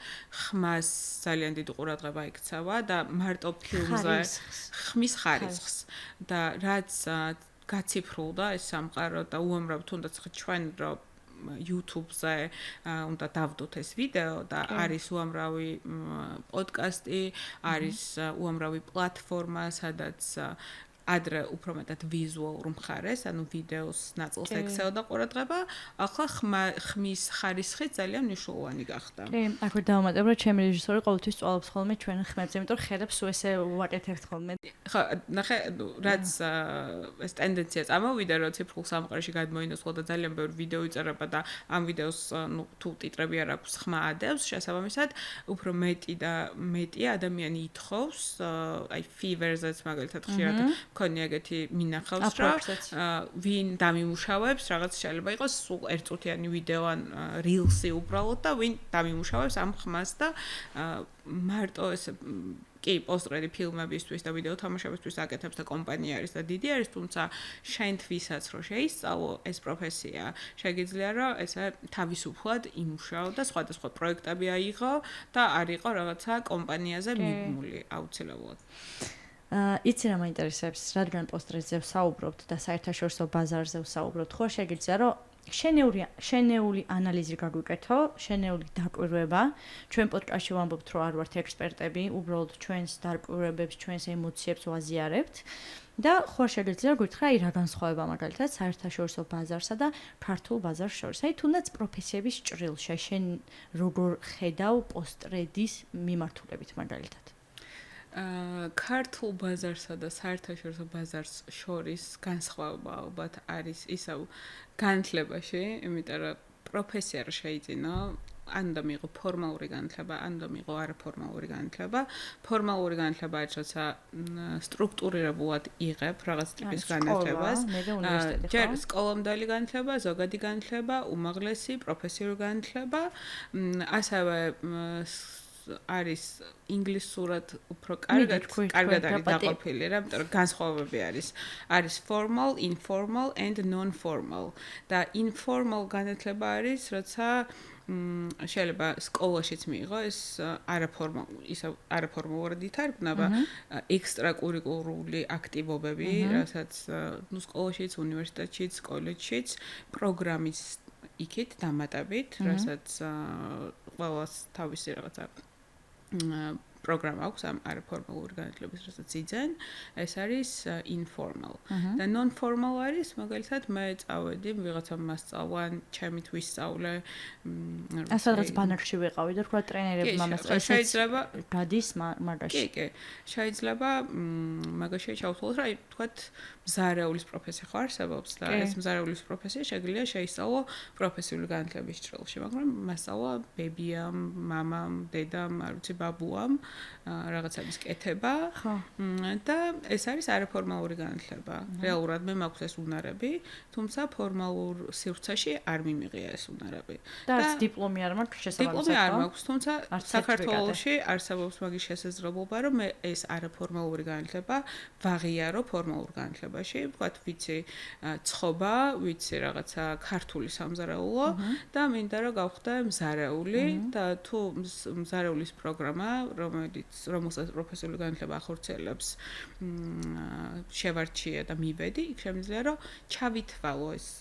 ხმას ძალიან დიდი ყურადღება იქცევა და მარტო ფილმზე ხმის ხარისხს და რაც გაციფრულდა ეს სამყარო და უამრავ თუნდაც ჩვენ რომ YouTube-ზე უნდა დავდოთ ეს ვიდეო და არის უამრავი პოდკასტი, არის უამრავი პლატფორმა, სადაც ადრე უფრო მეტად ვიზუალურ მხარეს, ანუ ვიდეოს ნაწილს ექცეოდა ყურადღება, ახლა ხმის ხარისხი ძალიან მნიშვნელოვანი გახდა. კი, აქ ვერ დავამატებ, რომ ჩემი რეჟისორი ყოველთვის წვალობს ხოლმე ჩვენ ხმებზე, იმიტომ რომ ხედავს უესე ვაკეთებთ ხოლმე. ხო, ნახე, რაც ეს ტენდენცია წამოვიდა, რომ ციფრულ სამყაროში გადმოინდოსლა და ძალიან ბევრი ვიდეო იწერება და ამ ვიდეოს ნუ თუ ტიტრები არ აქვს, ხმა ადევს, შესაბამისად, უფრო მეტი ადამიანი ითხოვს, აი Fiverr-ზეც მაგალითად ხშირად მქონია ეგეთი მინახავს, რომ ვინ დამიმუშავებს, რაღაც შეიძლება იყოს სულ ერთწუთიანი ვიდეო ან rilsi უბრალოდ და ვინ დამიმუშავებს ამ ხმას და მარტო ეს კი პოსტრედი ფილმებისთვის და ვიდეო თამაშებისთვის აკეთებს და კომპანია არის და დიდი არის, თუმცა შენთვისაც რომ შეისწავლო ეს პროფესია, შეგიძლია რომ ესე თავისუფლად იმუშაო და სხვადასხვა პროექტები აიღო და არ იყო რაღაცა კომპანიაზე მიბმული აუცილებლად. იცი რა მაინტერესებს, რადგან პოსტრებზე ვსაუბრობთ და საერთაშორისო ბაზარზე ვსაუბრობთ, ხო შეგიძლია რომ შენეული ანალიზი გაგვიკეთო, შენეული დაკვირვება. ჩვენ პოდკასტში ვამბობთ, რომ არ ვართ ექსპერტები, უბრალოდ ჩვენს დაკვირვებებს, ჩვენს ემოციებს ვაზიარებთ. და ხო შეგიძლია გითხრა, აი რა განსხვავება მაგალითად საერთაშორისო ბაზარსა და ქართულ ბაზარს შორის. აი თუნდაც პროფესიების ჭრილში, შენ როგორ ხედავ პოსტრედის მიმართულებით მაგალითად? ქართულ ბაზარსა და საერთაშორისო ბაზარს შორის განსხვავება ალბათ არის ისევ განათლებაში, იმიტომ რომ პროფესია რა შეიძინო, ან და მიიღო ფორმალური განათლება, ან და მიიღო არაფორმალური განათლება. ფორმალური განათლება არის, როცა სტრუქტურირებულად იღებ რაღაც ტიპის განათლებას. ჯერ სკოლამდელი განათლება, ზოგადი განათლება, უმაღლესი პროფესიული განათლება, ასევე არის ინგლისურად უფრო კარგად არის დაყოფილი რა, იმიტომ რომ განსხვავებები არის formal, informal and non-formal. და informal განათლება არის, როცა შეიძლება სკოლაშიც მიიღო ეს არაფორმალურად ითარგმნება ექსტრაკურიკულური აქტივობები, რასაც სკოლაშიც, უნივერსიტეტშიც, კოლეჯშიც პროგრამის იქით დამატებით, რასაც ყველას თავისი რაღაცა პროგრამა აქვს ამ არაფორმალური განათლების, რასაც იძენ, ეს არის informal. და non-formal არის, მაგალითად, მე წავედი, ვიღაცამ მასწავლა, ჩემით ვისწავლე, სადღაც ბანაკში ვიყავი და თქვა ტრენერებმა მასწავლა. შეიძლება გადის მაგაში. კი, შეიძლება მაგაში ჩავთვალოთ, რა, თქვათ, მზარეულის პროფესია ხო არსებობს და ეს მზარეულის პროფესია შეგვიძლია შეისწავლო პროფესიული განათლების ჭრილში, მაგრამ მასწავლა ბებიამ, მამამ, დედამ, არ ვიცი, ბაბუამ რაღაცების კეთება და ეს არის არაფორმალური განათლება. რეალურად მე მაქვს ეს უნარები, თუმცა ფორმალურ სივრცეში არ მიმიღია ეს უნარები. და დიპლომი არ მაქვს შესაბამისად. დიპლომი არ მაქვს, თუმცა საქართველოში არსებობს მაგის შესაძლებლობა, რომ მე ეს არაფორმალური განათლება ვაღიარო ფორმალურ განათლებაში. ვთქვათ, ვიცი ცხობა, ვიცი რაღაცა ქართული სამზარეულო და მინდა რომ გავხდე მზარეული და თუ მზარეულის პროგრამა, რომელსაც პროფესიული განათლება ახორციელებს, შევარჩიე და მივედი, იქ შემიძლია რომ ჩავითვალო ეს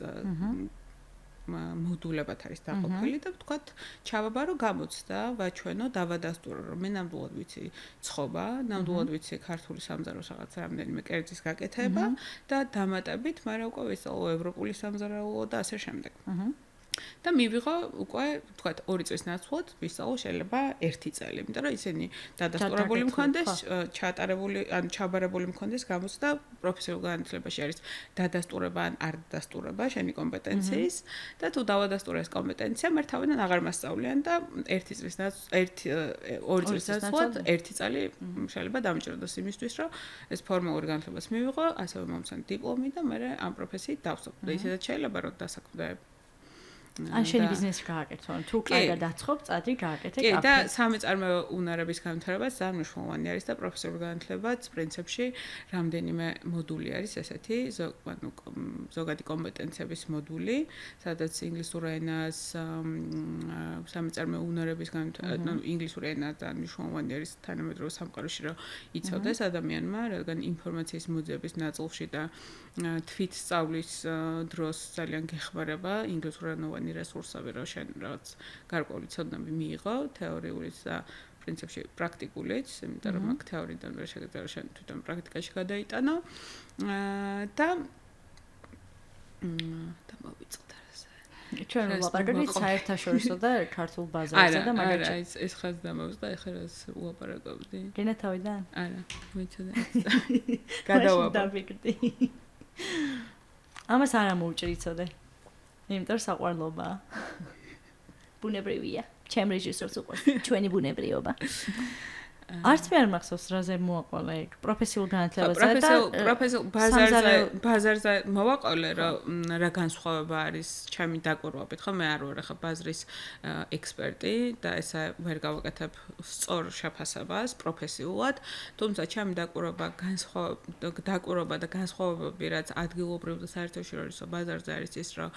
მოდულებად არის დაყოფილი და ვთქვათ, ჩავაბარო გამოცდა, ვაჩვენო, დავადასტურო, რომ მე ნამდვილად ვიცი ცხობა, ნამდვილად ვიცი ქართული სამზარეულოს რაღაც რამდენიმე კერძის გაკეთება და დამატებით მე უკვე ვისწავლო ევროპული სამზარეულო და ასე შემდეგ. და მივიღო უკვე, ვთქვათ, 2 წლის ნაცვლად ვისწავლო შეიძლება 1 წელი, იმიტომ რომ ისინი დადასტურებული მქონდეს, ჩაატარებული, ან ჩაბარებული მქონდეს გამოცდა პროფესიულ განათლებაში არის დადასტურება ან არ დადასტურება შენი კომპეტენციის და თუ დავადასტურე ეს კომპეტენცია, მე თავიდან აღარ მასწავლიან და 2 წლის ნაცვლად 1 წელი შეიძლება დამჭირდოს იმისთვის, რომ ეს ფორმალური განათლებას მივიღო, ასევე მომცან დიპლომი და მე ამ პროფესიით დავსწავლე. და ისედაც შეიძლება რომ დასაქმდე ან შენი ბიზნესი გააკეთო, თუ კარგად დაწყობ, წადი გააკეთე კაფე. კი, და სამეწარმეო უნარების განვითარებაც ძალიან მნიშვნელოვანი არის და პროფესიული განათლებაც პრინციპში რამდენიმე მოდული არის ესეთი, ზოგადი კომპეტენციების მოდული, სადაც ინგლისურ ენას, სამეწარმეო უნარების განვითარება, ინგლისური ენა ძალიან მნიშვნელოვანი არის თანამედროვე სამყაროში, რომ იცოდეს ადამიანმა, რადგან ინფორმაციის მოძიების ნაწილში და თვით სწავლის დროს ძალიან გეხმარება ინგლისურენოვანი რესურსები, რომ შენ რაღაც გარკვეული ცოდნები მიიღო, თეორიულიც და პრინციპში პრაქტიკულიც, იმიტომ რომ აქ თეორიიდან ვერ შეგიძლია შენ თვითონ პრაქტიკაში გადაიტანო და მოვიწყოთ ასე. ჩვენ ვლაპარაკობთ საერთაშორისო და ქართულ ბაზარზე და მაგაჩი. არა, ეს ხაზ დამოვსდა, ეხლა რას ვლაპარაკობდი? გენა თავიდან? არა, ვიცოდი. გადავაბა. ამას არ ამოუჭრიცოდე. იმიტომ რომ საყვარლობაა. ბუნებრივია. ჩემ რეჟისორს უყვარს ჩვენი ბუნებრიობა. არც მე არ მახსოვს რაზე მოვაყოლე ეგ პროფესიულ განათლებაზე და პროფესიულ ბაზარზე მოვაყოლე რა განსხვავება არის ჩემი დაკვირვებით, ხო მე არ ვარ ახლა ბაზრის ექსპერტი და ესა ვერ გავაკეთებ სწორ შეფასებას პროფესიულად, თუმცა ჩემი დაკვირვება და განსხვავებები რაც ადგილობრივ და საერთაშორისო ბაზარზე არის ის, რომ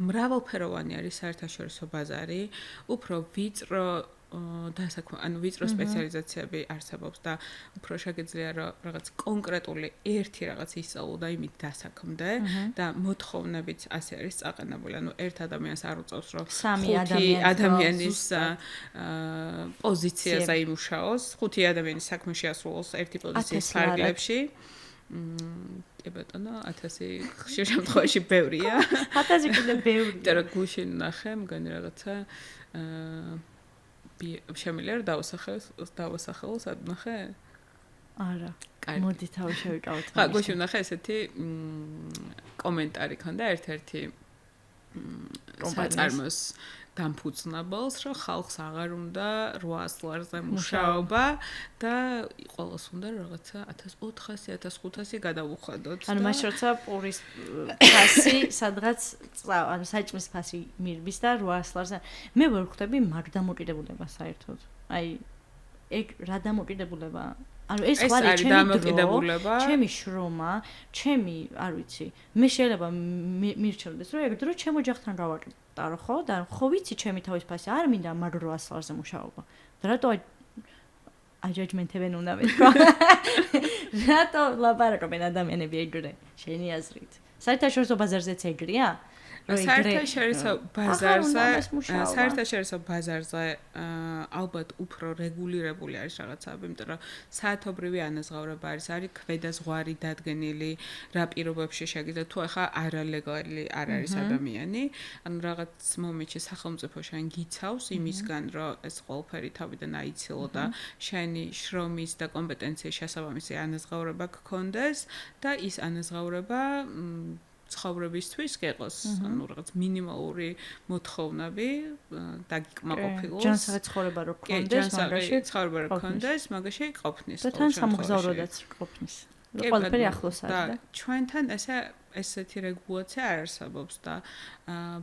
მრავალფეროვანი არის საერთაშორისო ბაზარი, უფრო ვიწრო ვიწრო სპეციალიზაციები არსებობს და უფრო შეგიძლია რომ რაღაც კონკრეტული ერთი რაღაც ისწავლო და იმით დასაქმდე და მოთხოვნებიც ასე არის წაყენებული. ანუ ერთ ადამიანს არ უწევს რომ 5 ადამიანის პოზიციაზე იმუშაოს, 5 ადამიანის საქმე შეასრულოს ერთი პოზიციის ფარგლებში. კი ბატონო, 1000 ხშირ შემთხვევაში ბევრია. 1000 კიდე ბევრია. და გუშინ ნახე, მგონი რაღაცა შემიძლია რომ დავასახელო სად ნახე? არა. მოდი თავი შევიკავოთ. ხა, გუშინ ნახე ესეთი კომენტარი ქონდა ერთ-ერთი საწარმოს დამფუძნებელს, რომ ხალხს აღარ უნდა 800 ლარზე მუშაობა და ყოველს უნდა რაღაცა 1400, 1500 გადავუხადოთ. ანუ მაშინ როცა პურის ფასი სადღაც ანუ საჭმის ფასი მირბის და 800 ლარზე მე ვერ ხვდები მაგ დამოკიდებულება საერთოდ. აი ეგ რა დამოკიდებულებაა? ანუ ეს ხარი ჩემი შრომა, ჩემი, არ ვიცი, მე შეიძლება მირჩევდეს, რომ ეგ დრო ჩემ ოჯახთან გავაკეთე. ჩავტარო, ხო? და ხო ვიცი ჩემი თავის ფასი არ მინდა მაგ 800 ლარზე მუშაობა. და რატო აჯაჯმენტებენ უნდა მეთქვა? რატო ლაპარაკობენ ადამიანები ეგრე? შენი აზრით. საერთაშორისო ბაზარზეც ეგრეა? საერთაშორისო ბაზარზე ალბათ უფრო რეგულირებული არის რაღაცაები, იმიტომ რომ საათობრივი ანაზღაურება არის ქვედა ზღვარი დადგენილი, რა პირობებში შეგიძლიათ თუ ახლა არალეგალი არ არის ადამიანი, ანუ რაღაც მომენტში სახელმწიფო შენ გიცავს იმისგან, რომ ეს ყველაფერი თავიდან აიცილო და შენი შრომის და კომპეტენციის შესაბამისი ანაზღაურება გქონდეს და ის ანაზღაურება ცხოვრებისთვის გეყოს, ანუ რაღაც მინიმალური მოთხოვნები დაგიკმაყოფილოს. ჯანსაღი ცხოვრება რო გქონდეს, მაგაში ყოფნის. და თან სამგზავროდაც ყოფნის. ყველაფერი ახლოს არის და ჩვენთან ესეთი რეგულაცია არ არსებობს და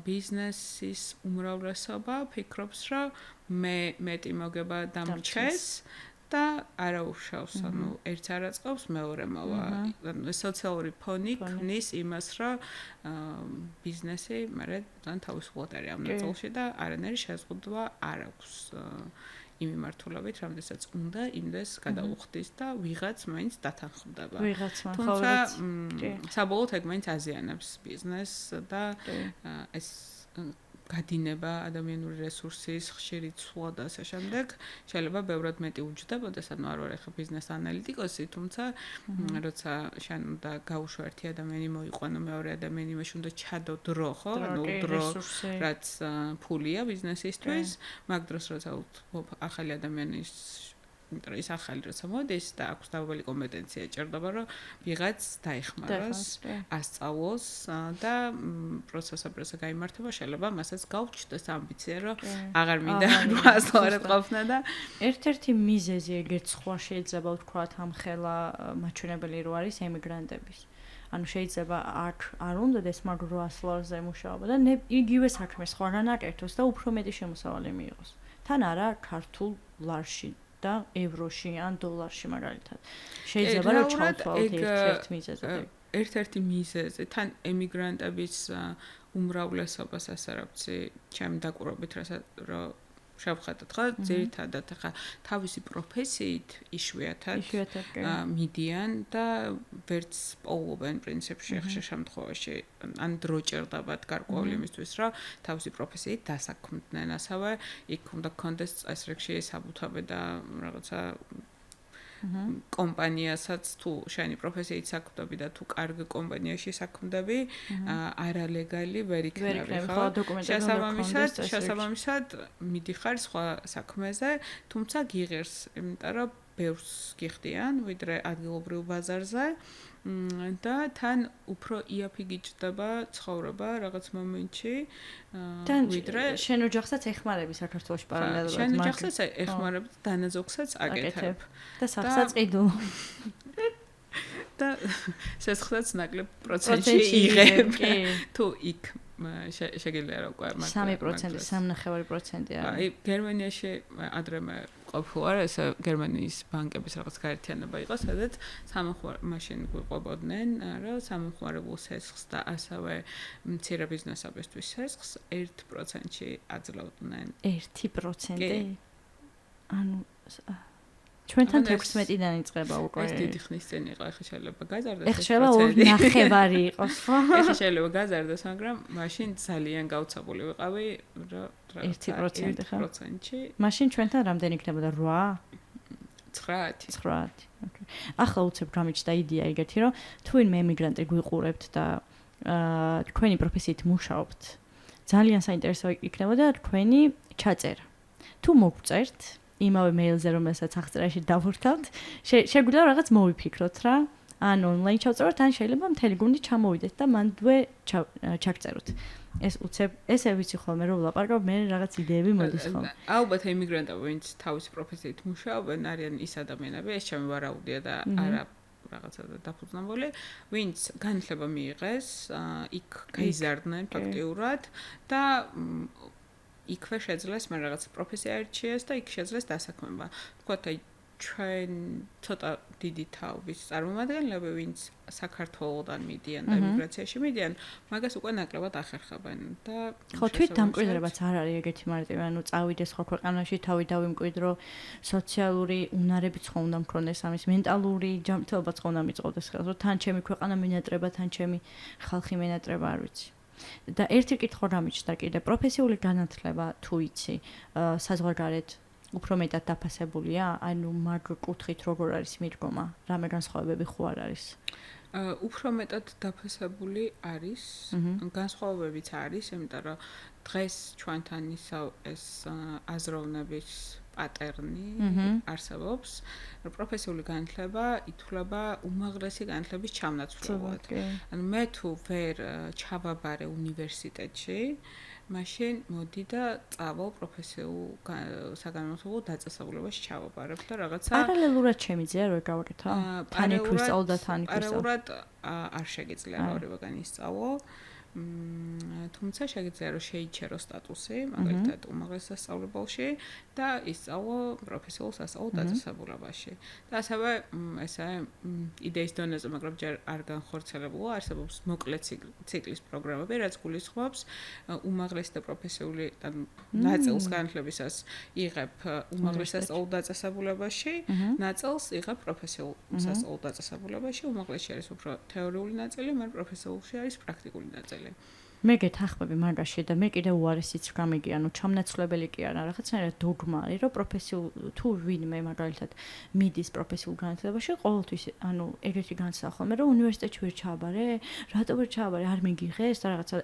ბიზნესის უმრავლესობა ფიქრობს, რომ მეტი მოგება დამრჩეს და არა უშავს, ანუ ერთს არ აწყობს, მეორე მოვა. ანუ სოციალური ფონი ქმნის იმას, რომ ბიზნესი მერე თან თავისუფლად არის ამ ნაწილში და არანაირი შეზღუდვა არ აქვს იმ მიმართულებით, რამდენსაც უნდა იმდეს გადაუხდის და ვიღაც მაინც დათანხმდება. თუმცა საბოლოოდ ეგ მაინც აზიანებს ბიზნესს და ეს გადინება ადამიანური რესურსის ხშირი ცვლა და ასე შემდეგ შეიძლება ბევრად მეტი უჯდებოდეს, ანუ არ ვარ ახლა ბიზნეს ანალიტიკოსი, თუმცა როცა შენ უნდა გაუშვა ერთი ადამიანი მოიყვანო მეორე ადამიანი, მაშინ უნდა ჩადო დრო, ხო? ანუ დრო რაც ფულია ბიზნესისთვის, მაგ დროს როცა ახალი ადამიანის იმიტომ ის ახალი როცა მოდის და აქვს დაბალი კომპეტენცია ჭირდება რომ ვიღაც დაეხმაროს, ასწავლოს და პროცესებზე გაიმართება, შეიძლება მასაც გავჩნდეს ამბიცია რომ აღარ მინდა 800 ლარად ყოფნა და ერთ-ერთი მიზეზი ეგეც სხვა შეიძლება ვთქვათ ამ ხელა მაჩვენებელი რო არის ემიგრანტების. ანუ შეიძლება არ უნდადეს მაგ 800 ლარზე მუშაობა და იგივე საქმეს ხო არ ანაკეთოს და უფრო მეტი შემოსავალი მიიღოს. თან არა ქართულ ლარში და ევროში ან დოლარში მაგალითად. შეიძლება რომ ჩავთვალოთ ერთ-ერთ მიზეზად. ერთ-ერთი მიზეზი თან ემიგრანტების უმრავლესობას ასე რა ვიცი, ჩემი დაკვირვებით რომ შევხედოთ ხო, ძირითადად ახლა თავისი პროფესიით იშვიათად მიდიან და ვერც პოულობენ პრინციპში ხშირ შემთხვევაში ან დრო ჭირდებათ გარკვეული იმისთვის, რომ თავისი პროფესიით დასაქმდნენ, ასევე იქ უნდა გქონდეს წესრიგში საბუთები და რაღაცა კომპანიასაც თუ შენი პროფესიით საქმდები და თუ კარგ კომპანიაში საქმდები, არალეგალი ვერ იქნები, ხო? შესაბამისად მიდიხარ სხვა საქმეზე, თუმცა გიღერს, იმიტომ რომ ბევრს გიხდიან, ვიდრე ადგილობრივ ბაზარზე და თან უფრო იაფი გიჭდება ცხოვრება რაღაც მომენტში, ვიდრე შენ ოჯახსაც ეხმარები საქართველოში პარალელურად. შენ ოჯახსაც ეხმარებ და დანაზოგსაც აკეთებ. და სახსაც ყიდულ. და შესაძლოა ნაკლებ პროცენტში იღებ. თუ იქ შეგიძლია რა უკვე 3%, 3.5% არის. აი გერმანიაში ადრე მე ყოფილვარ, ეს გერმანიის ბანკების რაღაც გაერთიანება იყო, სადაც მაშინ გვიყვებოდნენ, რომ სამხმარებელ სესხს და ასევე მცირე ბიზნესებისთვის სესხს 1%-ში აძლევდნენ. 1%? ანუ ჩვენთან 16-დან იწყება უკვე. ეს დიდი ხნის წინ იყო, ახლა შეიძლება გაზარდეს. ახლა შეიძლება 2.5 იყოს, ხო? ახლა შეიძლება გაზარდეს, მაგრამ მაშინ ძალიან გაუცებული ვიყავი, რომ 1% ხო? 1%-ში. მაშინ ჩვენთან რამდენი იქნებოდა 8? 9. 9. ოკეი. ახლა უცებ გამიჩნდა იდეა ეგეთი, რომ თუ ვინმე ემიგრანტი გვიყურებთ და თქვენი პროფესიით მუშაობთ, ძალიან საინტერესო იქნებოდა თქვენი ჩაწერა. თუ მოგწერთ იმავე მეილზე, რომელსაც აღწერაში დავურთავთ, შეგვიძლია რაღაც მოვიფიქროთ რა. ან ონლაინ ჩავწეროთ, ან შეიძლება მთელი გუნდი ჩამოვიდეთ და მანდვე ჩაგწეროთ. ეს უცებ ესე ვიცი ხოლმე რომ ვლაპარაკობ, მე რაღაც იდეები მოდის ხოლმე. ალბათ ემიგრანტები, ვინც თავის პროფესიით მუშაობენ, არიან ის ადამიანები, ეს ჩემი ვარაუდია და არა რაღაცა დაფუძნებული, ვინც განათლება მიიღეს, იქ გაიზარდნენ ფაქტიურად და იქვე შეძლეს მე რაღაც პროფესია ერჩიეს და იქ შეძლეს დასაქმება. თქვათ აი ჩვენ ცოტა დიდი თაობის წარმომადგენლები, ვინც საქართველოსდან მიდიან და ემიგრაციაში მიდიან, მაგას უკვე ნაკლებად ახერხებენ და ხო, თვით დამკვიდრებაც არ არის ეგეთი მარტივი, ანუ წავიდეს ხო ქვეყანაში, თავი დავიმკვიდრო, სოციალური უნარებიც ხო უნდა მქონდეს, ამის მენტალური ჯანმრთელობაც ხო უნდა მიწოვდეს ხელს, რომ თან ჩემი ქვეყანა მენატრება, თან ჩემი ხალხი მენატრება, არ ვიცი. და ერთი კითხვა გამიჩნდა კიდე, პროფესიული განათლება თუ იცი, საზღვარგარეთ უფრო მეტად დაფასებულია, ანუ მაგ კუთხით როგორ არის მიდგომა, რამე განსხვავებები ხო არ არის? უფრო მეტად დაფასებული არის, განსხვავებებიც არის, იმიტომ რომ დღეს ჩვენთან ეს აზროვნების პატერნი არსებობს, რომ პროფესიული განათლება ითვლება უმაღლესი განათლების ჩამონაცვლებლად. ანუ მე თუ ვერ ჩავაბარე უნივერსიტეტში, მაშინ მოდი და წავალ პროფესიულ საგანმანათლებლო დაწესებულებაში ჩავაბარებ და რაღაცა პარალელურად შემიძლია რომ გავაკეთო? თან იქ ვისწავლ და თან იქ ვისწავლ. პარალელურად არ შეგიძლია ორივე ისწავლო. თუმცა შეგიძლია რომ შეიჩერო სტატუსი, მაგალითად უმაღლეს სასწავლებელში და ისწავლო პროფესიულ სასწავლო დაწესებულებაში. და ასევე ესე იდეის დონეზე, მაგრამ ჯერ არ განხორციელებულა, არსებობს მოკლე ციკლის პროგრამები, რაც გულისხმობს უმაღლესი და პროფესიული ნაწილს განათლებისას იღებ უმაღლეს სასწავლო დაწესებულებაში, ნაწილს იღებ პროფესიულ სასწავლო დაწესებულებაში, უმაღლესში არის უფრო თეორიული ნაწილი, მაგრამ პროფესიულში არის პრაქტიკული ნაწილი. მე გეთახმები მაგაში და მე კიდე უარესიც გამიგი, ანუ ჩამნაცვლებელი კი არა, რაღაცნაირად დოგმა არის, რომ პროფესიულ თუ ვინმე მაგალითად მიდის პროფესიულ განათლებაში, ყოველთვის ანუ ეგეთი განსახილმე, რომ უნივერსიტეტში ვერ ჩააბარე, რატო ვერ ჩააბარე, არ მიგიღეს და რაღაცა.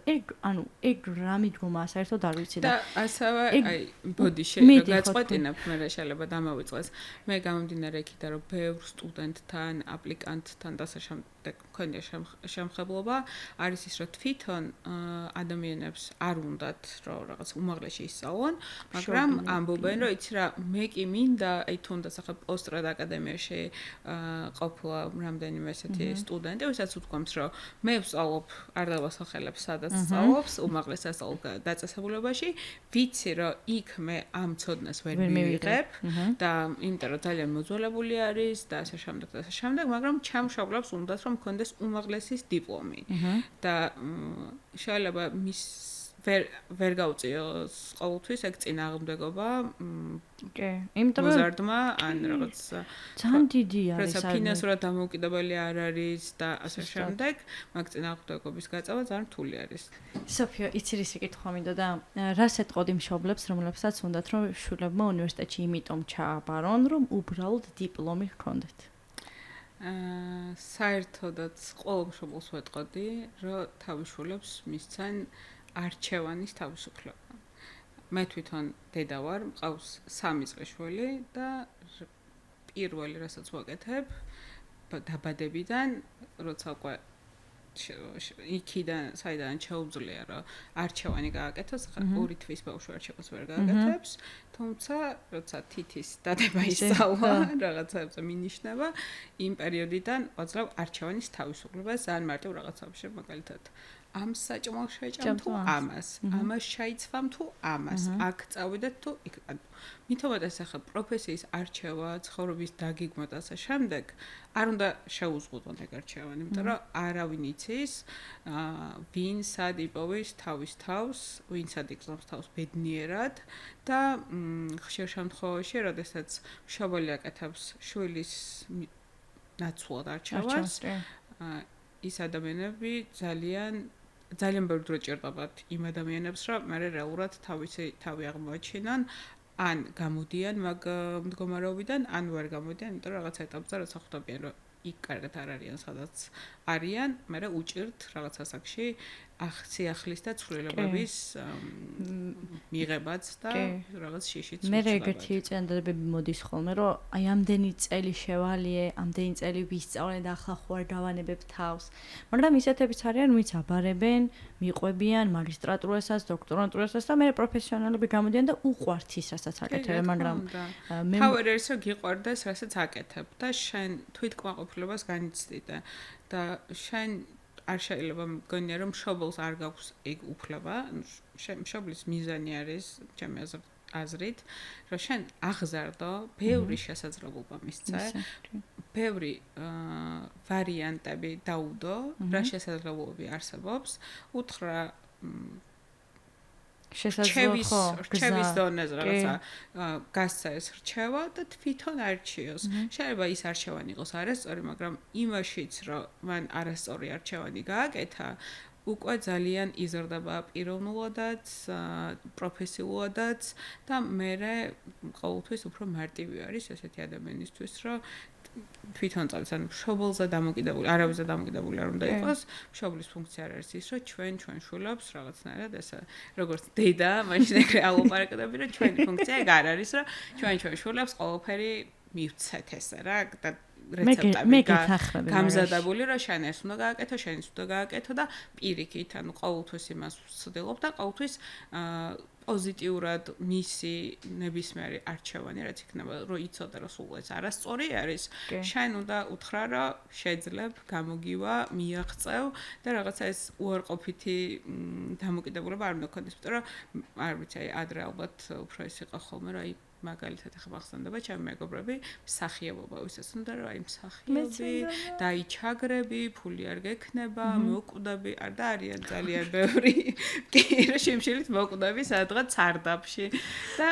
ეგ რა მიდგომა საერთოდ არ ვიცი და ასევე აი ბოდი შეგაწყვეტინებ, მე შეიძლება დამავიწყდეს. მე გამომდინარე იქიდან, რომ ბევრ სტუდენტთან, აპლიკანტთან და შემდეგ მქონია შემხებლობა, არის ის, რომ თვითონ ადამიანებს არ უნდათ რომ რაღაც უმაღლესში ისწავლონ, მაგრამ ამბობენ რომ იცი რა, მე კი მინდა, აი თუნდაც ახლა პოსტრად აკადემიაში ყოფილა რამდენიმე ესეთი სტუდენტი, ვისაც უთქვამს რომ მე ვსწავლობ არდაბას სახელებს, სადაც სწავლობს უმაღლეს სასწავლო დაწესებულებაში, ვიცი რომ იქ მე ამ ცოდნას ვერ მივიღებ და იმიტომ რომ ძალიან მოძველებული არის და ასე შემდეგ, მაგრამ ჩამშობლებს უნდათ რომ მქონდეს უმაღლესის დიპლომი და შეიძლება მის ვერ გაუწიოს ყოველთვის ეგ წინააღმდეგობა. კი, იმიტომ რომ მოზარდმა ან რაღაც ძალიან დიდი არის ეს ფინანსურად დამოუკიდებელი არ არის და ასე შემდეგ, მაგ წინააღმდეგობის გაწევა ძალიან რთული არის. სოფიო, იცი რის კითხვა მინდა და რას ეტყოდი მშობლებს, რომლებსაც უნდათ რომ შვილებმა უნივერსიტეტში იმიტომ ჩააბარონ, რომ უბრალოდ დიპლომი ჰქონდეთ? საერთოდაც ყოველ მშობელს ვეტყოდი, რომ თავის შვილებს მისცენ არჩევანის თავისუფლება. მე თვითონ დედა ვარ, მყავს 3 წლის შვილი და პირველი რასაც ვაკეთებ დაბადებიდან, როცა უკვე იქიდან საიდან შეუძლია რომ არჩევანი გააკეთოს, ხა 2 თვის ბავშვი არჩევას ვერ გააკეთებს, თუმცა როცა თითის დადება ისწავლა, რაღაცებზე მინიშნება, იმ პერიოდიდან ვაძლევ არჩევანის თავისუფლებას ძალიან მარტივ რაღაცებში, მაგალითად ამ საჭმელს შეჭამ თუ ამას, ამას ჩაიცვამ თუ ამას, აქ წავიდეთ თუ იქ. მithometas ახლა პროფესიის არჩევა, ცხოვრების დაგეგმა და ასე შემდეგ, არ უნდა შეუზღუდონ ეგ არჩევანი, იმიტომ რომ არავინ იცის, ვინ სად იპოვის თავის თავს, ვინ სად იგზნობს თავს ბედნიერად და ხშირ შემთხვევაში, როდესაც მშობელი აკეთებს შვილის ნაცვლად არჩევას, ის ადამიანები ძალიან ბევრ დრო ჭირდებათ იმ ადამიანებს, რომ მე რეალურად თავი აღმოაჩინონ, ან გამოდიან მაგ მდგომარეობიდან, ან ვერ გამოდიან, იმიტომ რომ რაღაც ეტაპზე როცა ხვდებიან, რომ იქ კარგად არ არიან, სადაც არიან, მე უჭირთ რაღაც ასაკში სიახლის და ცვლილებების მიღებაც და რაღაც შიშიც მე ეგეთი წინადადებები მოდის ხოლმე, რომ აი ამდენი წელი შევალიე, ამდენი წელი ვისწავლე და ახლა ხო არ დავანებებ თავს. მაგრამ ისეთებიც არიან, ვინც აბარებენ, მიყვებიან მაგისტრატურასაც, დოქტორანტურასაც და მე პროფესიონალები გამოდიან და უყვართ ის, რასაც აკეთებენ, მაგრამ მე თავი არის რომ გიყვარდეს, რასაც აკეთებ და შენ თვითკმაყოფილებას განიცდი და შენ არ შეიძლება მგონია რომ მშობელს არ გაქვს ეგ უფლება, მშობლის მიზანი არის, ჩემი აზრით, აზრით, რომ შენ აღზარდო, ბევრი შესაძლებლობა მისცე, ბევრი ვარიანტები დაუდო, რა შესაძლებლობები არსებობს, უთხრა რჩევის დონეზე რაღაცა გასცა ეს რჩევა და თვითონ არჩიოს. შეიძლება ის არჩევანი იყოს არასწორი, მაგრამ იმაშიც, რომ მან არასწორი არჩევანი გააკეთა, უკვე ძალიან იზრდება პიროვნულადაც, პროფესიულადაც და მე ყოველთვის უფრო მარტივი არის ესეთი ადამიანისთვის, რომ თვითონ წავს, ანუ მშობელზე დამოკიდებული, არავისზე დამოკიდებული არ უნდა იყოს. მშობლის ფუნქცია არის ის, რომ ჩვენ შვილებს რაღაცნაირად ესე როგორც დედა, მაშინ ეგრე ალაპარაკდები, რომ ჩვენი ფუნქცია ეგ არ არის, რომ ჩვენ შვილებს ყველაფერი მივცეთ ესე რა და რეცეპტები გამზადებული, რომ შენ ეს უნდა გააკეთო, შენ ის უნდა გააკეთო და პირიქით, ანუ ყოველთვის იმას ვცდილობ და ყოველთვის პოზიტიურად მისი ნებისმიერი არჩევანი, რაც იქნება, რომ იცოდე, რომ სულ ეს არასწორი არის, შენ უნდა უთხრა, რომ შეძლებ, გამოგივა, მიაღწევ და რაღაცა ეს უარყოფითი დამოკიდებულება არ უნდა გქონდეს, იმიტომ რომ არ ვიცი, აი ადრე ალბათ უფრო ეს იყო ხოლმე, რომ აი მაგალითად ახლა მახსენდება ჩემი მეგობრები მსახიობობა ვისაც უნდა რომ აი მსახიობი დაიჩაგრები ფული არ გექნება მოკვდები არ და არიან ძალიან ბევრი კი შემშილით მოკვდები სადღაც სარდაფში და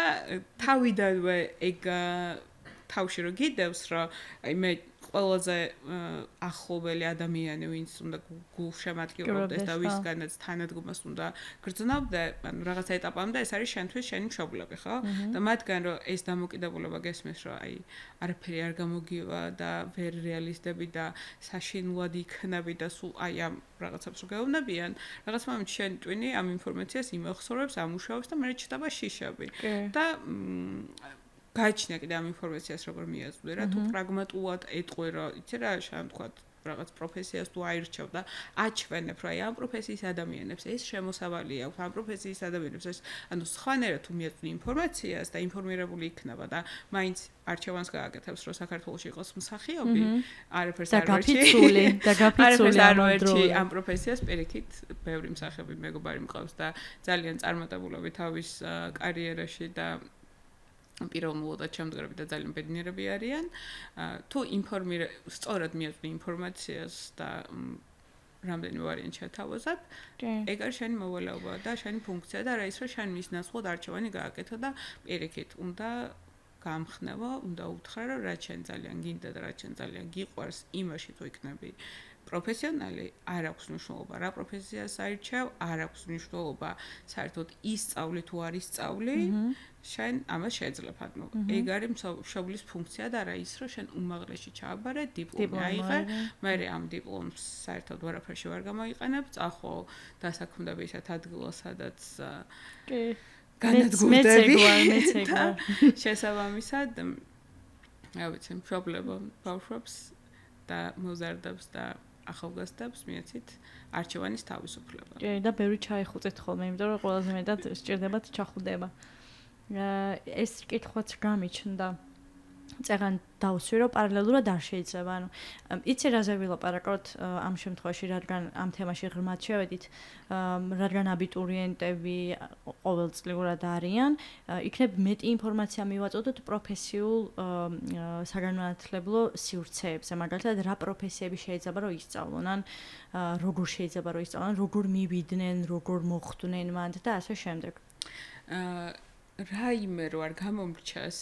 თავიდანვე ეგ თავში რო გიდევს რომ აი მე ყველაზე ახლობელი ადამიანი ვინც უნდა გულშემატკივრობდეს და ვისგანაც თანადგომას უნდა გრძნობდე ანუ რაღაცა ეტაპამდე ეს არის შენთვის შენი მშობლები ხო და მათგან რომ ეს დამოკიდებულება გესმის რომ აი არაფერი არ გამოგივა და ვერ რეალისტები და საშინლად იქნები და სულ აი ამ რაღაცებს რო გეუბნებიან რაღაც მომენტში შენ ტვინი ამ ინფორმაციას იმახსოვრებს ამუშავებს და მე ჩდება შიშები და გაჩნია კიდე ამ ინფორმაციას როგორ მიაწვდე რა თუ პრაგმატულად ეტყვი რა იცი რა შემთხვევით რაღაც პროფესიას თუ აირჩევ და აჩვენებ რა ამ პროფესიის ადამიანებს ეს შემოსავალი აქვს ამ პროფესიის ადამიანებს ეს ანუ სხვანაირად თუ მიაწვდი ინფორმაციას და ინფორმირებული იქნება და მაინც არჩევანს გააკეთებს რომ საქართველოში იყოს მსახიობი არაფერს არ ვერჩი ამ პროფესიას პირიქით ბევრი მსახიობი მეგობარი მყავს და ძალიან წარმატებულები თავის კარიერაში და პიროვნულად შემდგარები და ძალიან ბედნიერები არიან. თუ სწორად მიაწვდი ინფორმაციას და რამდენი ვარიანტი შეთავაზებ, ეგ არის შენი მოვალეობა და შენი ფუნქცია და რა ის რომ შენ მის ნაცვლად არჩევანი გააკეთო და პირიქით უნდა გამხნევო, უნდა უთხრა რომ რაც შენ ძალიან გინდა და რაც შენ ძალიან გიყვარს, იმაში თუ იქნები პროფესიონალი არ აქვს მნიშვნელობა რა პროფესიას აირჩევ, არ აქვს მნიშვნელობა საერთოდ ისწავლი თუ არ ისწავლი, შენ ამას შეძლებ ანუ ეგ არის მშობლის ფუნქცია და რა ის რომ შენ უმაღლესში ჩააბარე, დიპლომი აიღე, მე ამ დიპლომს საერთოდ ვერაფერში ვერ გამოიყენებ, წახო დასაქმდები ისეთ ადგილას, სადაც განადგურდები. მეც ეგ ვარ. შესაბამისად, რა ვიცი, მშობლებო ბავშვებს და მოზარდებს და ახალგაზრდებს მიეცით არჩევანის თავისუფლება. კი, და ბევრი ჩაიხუწეთ ხოლმე, იმიტომ რომ ყველაზე მეტად სჭირდებათ ჩახუდება. ეს კითხვაც გამიჩნდა. წეგან დავსვი რომ პარალელურად არ შეიძლება. ანუ იცი რაზე ვილაპარაკოთ ამ შემთხვევაში, რადგან ამ თემაში ღრმად შევედით, რადგან აბიტურიენტები ყოველწლიურად არიან, იქნებ მეტი ინფორმაცია მივაწოდოთ პროფესიულ საგანმანათლებლო სივრცეებზე. მაგალითად, რა პროფესიები შეიძლება რომ ისწავლონ, ან როგორ შეიძლება რომ ისწავლონ, როგორ მივიდნენ, როგორ მოხვდნენ მანდ და ასე შემდეგ. რაიმე რო არ გამომრჩას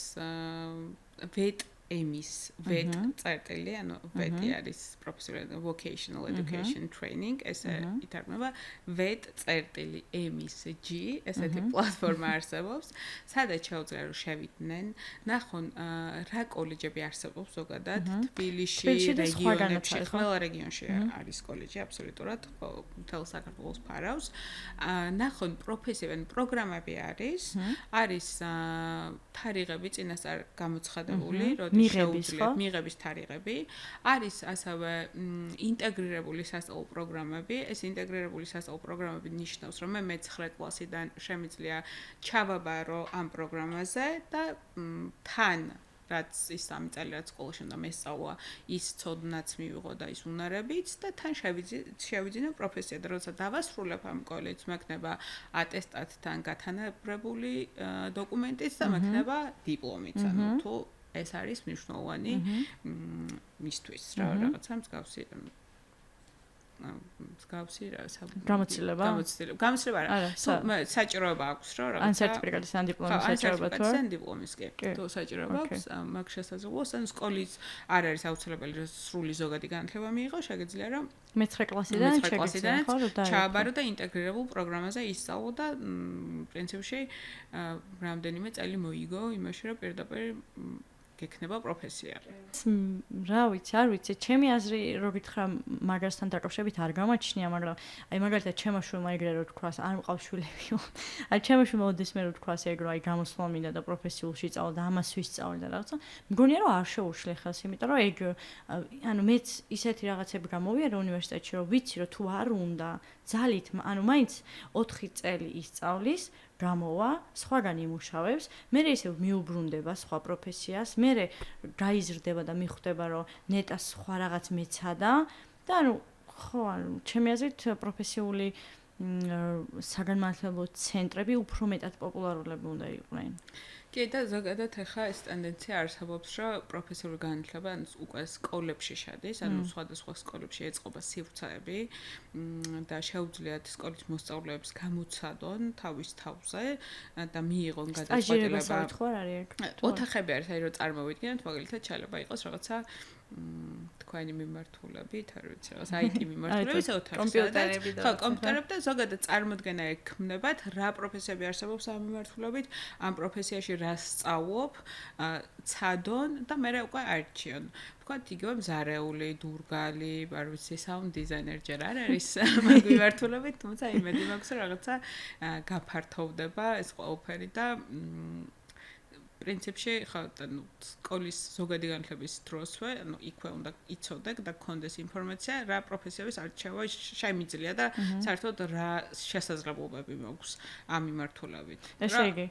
ვეტ ემის ვეტ წერტილი, ანუ ვეტი არის professional vocational education training, ესე ითარგმნება ვეტ წერტილი ემის G, ესეთი პლატფორმა არსებობს, სადაც შეუძლია რომ შევიდნენ, ნახონ რა კოლეჯები არსებობს ზოგადად, თბილისში, რეგიონებში, ყველა რეგიონში არის კოლეჯი აბსოლუტურად, მთელ საქართველოს ფარავს. ნახონ პროფესიები, პროგრამები არის თარიღები წინასწარ გამოცხადებული, მიღების თარიღები, არის ასევე ინტეგრირებული სასწავლო პროგრამები. ეს ინტეგრირებული სასწავლო პროგრამები ნიშნავს, რომ მე მე-9 კლასიდან შემიძლია ჩავაბარო ამ პროგრამაზე და თან რაც ის 3 წელი რაც სკოლაში უნდა მესწავლა, ის ცოდნაც მივიღო და ის უნარებიც და თან შევიძინე პროფესია და როცა დავასრულებ ამ კოლეჯს, მექნება ატესტატთან გათანაბრებული დოკუმენტიც და მექნება დიპლომიც, ანუ თუ ეს არის მნიშვნელოვანი მისთვის რა რაღაცა მსგავსი გამოცდილება არა საჭიროება აქვს რა რაღაცა ან სერტიფიკატის ან დიპლომის საჭიროება თუ ან დიპლომის კი თუ საჭიროება აქვს მაგ შესაძლებლობას ან სკოლის არ არის აუცილებელი რომ სრული ზოგადი განათლება მიიღო შეგიძლია რომ მე-9 კლასიდან ჩააბარო და ინტეგრირებულ პროგრამაზე ისწავლო და პრინციპში რამდენიმე წელი მოიგო იმაში რომ პირდაპირ გექნება პროფესია. რა ვიცი, არ ვიცი, ჩემი აზრი რო გითხრა მაგასთან დაკავშირებით არ გამაჩნია, მაგრამ აი მაგალითად ჩემო შვილმა ეგრე რო თქვას, არ მყავს შვილებიო. აი ჩემო შვილმა ოდესმე რო თქვას ეგრო, აი გამოსვლა მინდა და პროფესიულში წავალ და ამას ვისწავლე და რაღაცა. მგონია რომ არ შეუშლე ხელს, იმიტომ რომ ეგ ანუ მეც ისეთი რაღაცები გამოვიარა უნივერსიტეტში, რომ ვიცი რომ თუ არ უნდა ძალით, ანუ მაინც 4 წელი ისწავლის გამოვა, სხვაგან იმუშავებს, მე ისევ მიუბრუნდება სხვა პროფესიას, მე გაიზრდება და მიხვდება, რომ ნეტას სხვა რაღაც მეცადა და ანუ ხო, ანუ ჩემი აზრით პროფესიული საგანმანათლებლო ცენტრები უფრო მეტად პოპულარულები უნდა იყვნენ. კი და ზოგადად ახლა ეს ტენდენცია არსებობს, რომ პროფესიული განათლება უკვე სკოლებში შედის, ანუ სხვადასხვა სკოლებში ეწყობა სივრცეები და შეუძლიათ სკოლის მოსწავლეებს გამოცადონ თავის თავზე და მიიღონ გადაწყვეტილება. ოთახები არის, აი რომ წარმოვიდგინოთ, მაგალითად შეიძლება იყოს რაღაცა თქვენი მიმართულებით, არ ვიცი, რაღაც IT მიმართულებით ოთახები, ხო, კომპიუტერები და ზოგადად წარმოდგენა ექმნებათ, რა პროფესიები არსებობს ამ მიმართულებით, ამ პროფესიაში რა სწავლობ, ცადონ და მერე უკვე არჩიონ. ვთქვათ, იგივე მზარეული, დურგალი, არ ვიცი, საუნდ დიზაინერი ჯერ არ არის მაგ მიმართულებით, თუმცა იმედი მაქვს, რომ რაღაცა გაფართოვდება ეს ყველაფერი და პრინციპში ხო ანუ სკოლის ზოგადი განათლების დროსვე ანუ იქვე უნდა იცოდე და გქონდეს ინფორმაცია რა პროფესიების არჩევა შემიძლია და საერთოდ რა შესაძლებლობები მაქვს ამ მიმართულებით. ესე იგი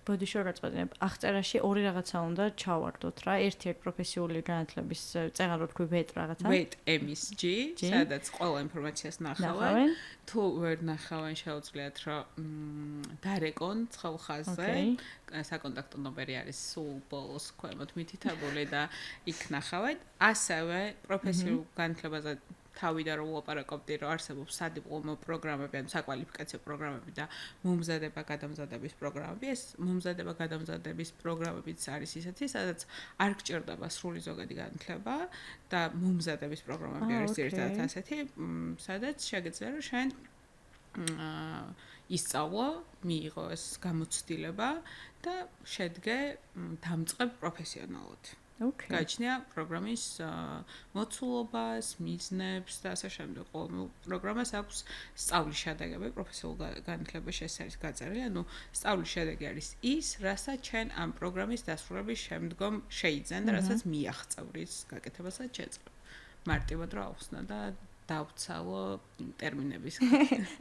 ბოდიშო გაწყვეტინებ აღწერაში ორი რაღაცა უნდა ჩავარდოთ რა ერთი პროფესიული განათლების წეღარო თქვი ვეტ რაღაცა ვეტ MSG სადაც ყველა ინფორმაციას ნახავენ თუ ვერ ნახავენ შეუძლიათ რომ დარეკონ ცხელ ხაზზე საკონტაქტო ნომერი არის სულ ბოლოს ქვემოთ მითითებული და იქ ნახავენ ასევე პროფესიულ განათლებაზე თავიდან რომ ვაპარაკობდი რომ არსებობს სადიპლომო პროგრამები ან საკვალიფიკაციო პროგრამები და მომზადება-გადამზადების პროგრამები ეს მომზადება-გადამზადების პროგრამებიც არის ისეთი სადაც არ გჭირდება სრული ზოგადი განათლება და მომზადების პროგრამები არის ერთად ასეთი სადაც შეგეძლია რომ შენ ისწავლო მიიღო ეს გამოცდილება და შედგე დამწყებ პროფესიონალად გაჩნია პროგრამის მოცულობას, მიზნებს და ასე შემდეგ. ყოველ პროგრამას აქვს სწავლის შედეგები პროფესიულ განათლებაში ეს არის გაწერილი. ანუ სწავლის შედეგი არის ის, რასაც ჩვენ ამ პროგრამის დასრულების შემდგომ შეიძენ და რასაც მიაღწევ რის გაკეთებასაც შეწყებ. მარტივად რა ახსნა და დავცალო ტერმინების.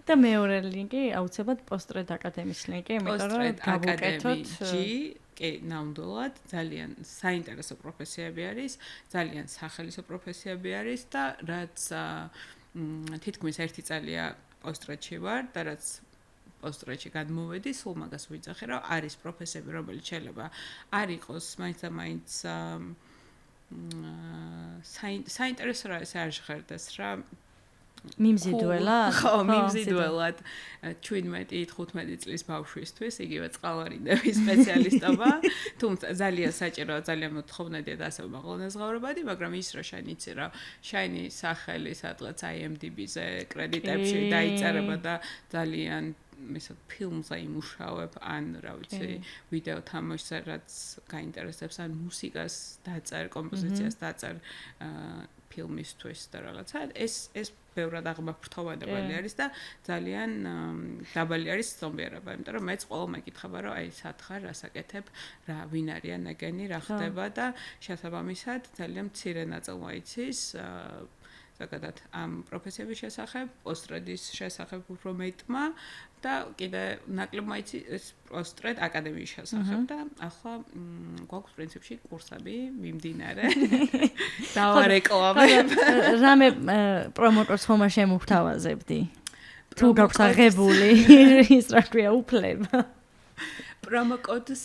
და მეორე ლინკი აუცილებლად პოსტრედ აკადემიის ლინკი, იმიტომ რომ გავუკეთოთ კი, ნამდვილად, ძალიან საინტერესო პროფესიები არის, ძალიან სახელისო პროფესიები არის და რაც თითქმის 1 წელია პოსტრედში ვარ და რაც პოსტრედში გადმოვედი, სულ მაგას ვიძახე, რომ არის პროფესიები, რომელიც შეიძლება არ იყოს მაინც და მაინც საინტერესო რა ეს არ ჟღერდეს რა მიმზიდველად? ხო, მიმზიდველად 17-15 წლის ბავშვისთვის, იგივე წყალვარიდების სპეციალისტობა, თუმცა ძალიან საჭიროა, ძალიან მოთხოვნადია და ასევე მაღალანაზღაურებადი, მაგრამ ის რა შენ იცი რა, შენი სახელი სადღაც IMDb-ზე კრედიტებში დაიწერება და ძალიან ისეთ ფილმზე იმუშავებ ან რა ვიცი ვიდეო თამაშზე რაც გაინტერესებს ან მუსიკას დაწერ, კომპოზიციას დაწერ ფილმისთვის და რაღაცა ეს ბევრად აღმაფრთოვანებელი არის და ძალიან დაბალი არის ცნობიერება, იმიტომ რომ მეც ყოველ მეკითხება რომ აი სათხარ რასაკეთებ, რა ვინ არიან ნაგენი, რა ხდება და შესაბამისად ძალიან მცირე ნაწილმა იცის ზოგადად ამ პროფესიების შესახებ, პოსტრედის შესახებ უფრო მეტმა და კიდე ნაკლებ მაიცი ეს პოსტრედ აკადემიის შესახებ და ახლა გვაქვს პრინციპში კურსები მიმდინარე. დავარეკლამებ. რამე პრომოტორს ხომ არ შემოგთავაზებდი? თუ გაქვს აღებული ის რა ქვია უფლება. პრომოკოდს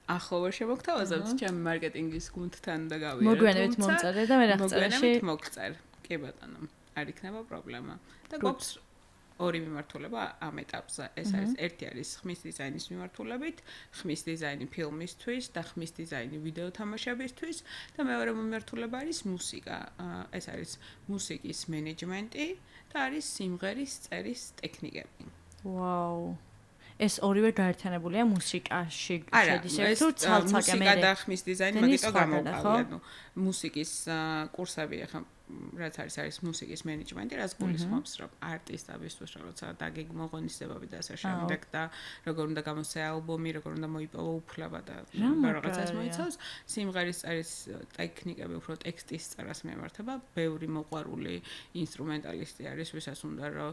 ახლა ვერ შემოგთავაზებთ ჩემი მარკეტინგის გუნდთან და გავიარეთ. მოგვიანებით მომწერე და მე რა ხწერში მოგწერ. კი ბატონო, არ იქნება პრობლემა. და გვაქვს ორი მიმართულება ამ ეტაპზე. ეს არის ერთი არის ხმის დიზაინის მიმართულებით, ხმის დიზაინი ფილმისთვის და ხმის დიზაინი ვიდეო თამაშებისთვის და მეორე მიმართულება არის მუსიკა. ეს არის მუსიკის მენეჯმენტი და არის სიმღერის წერის ტექნიკები. ვაუ. ეს ორივე გაერთიანებულია მუსიკაში შედის თუ ცალ-ცალკე მუსიკა და ხმის დიზაინი მაგიტო გამოვყავი. ანუ მუსიკის კურსები ახლა რაც არის მუსიკის მენეჯმენტი, რაც გულისხმობს, რომ არტისტებისთვის როცა დაგეგმო ღონისძიებები და ასე შემდეგ და როგორ უნდა გამოსცე ალბომი, როგორ უნდა მოიპოვო უფლება და რაღაცას მოიცავს, სიმღერის წერის ტექნიკები უფრო ტექსტის წერას მიემართება, ბევრი მოყვარული ინსტრუმენტალისტი არის, ვისაც უნდა რომ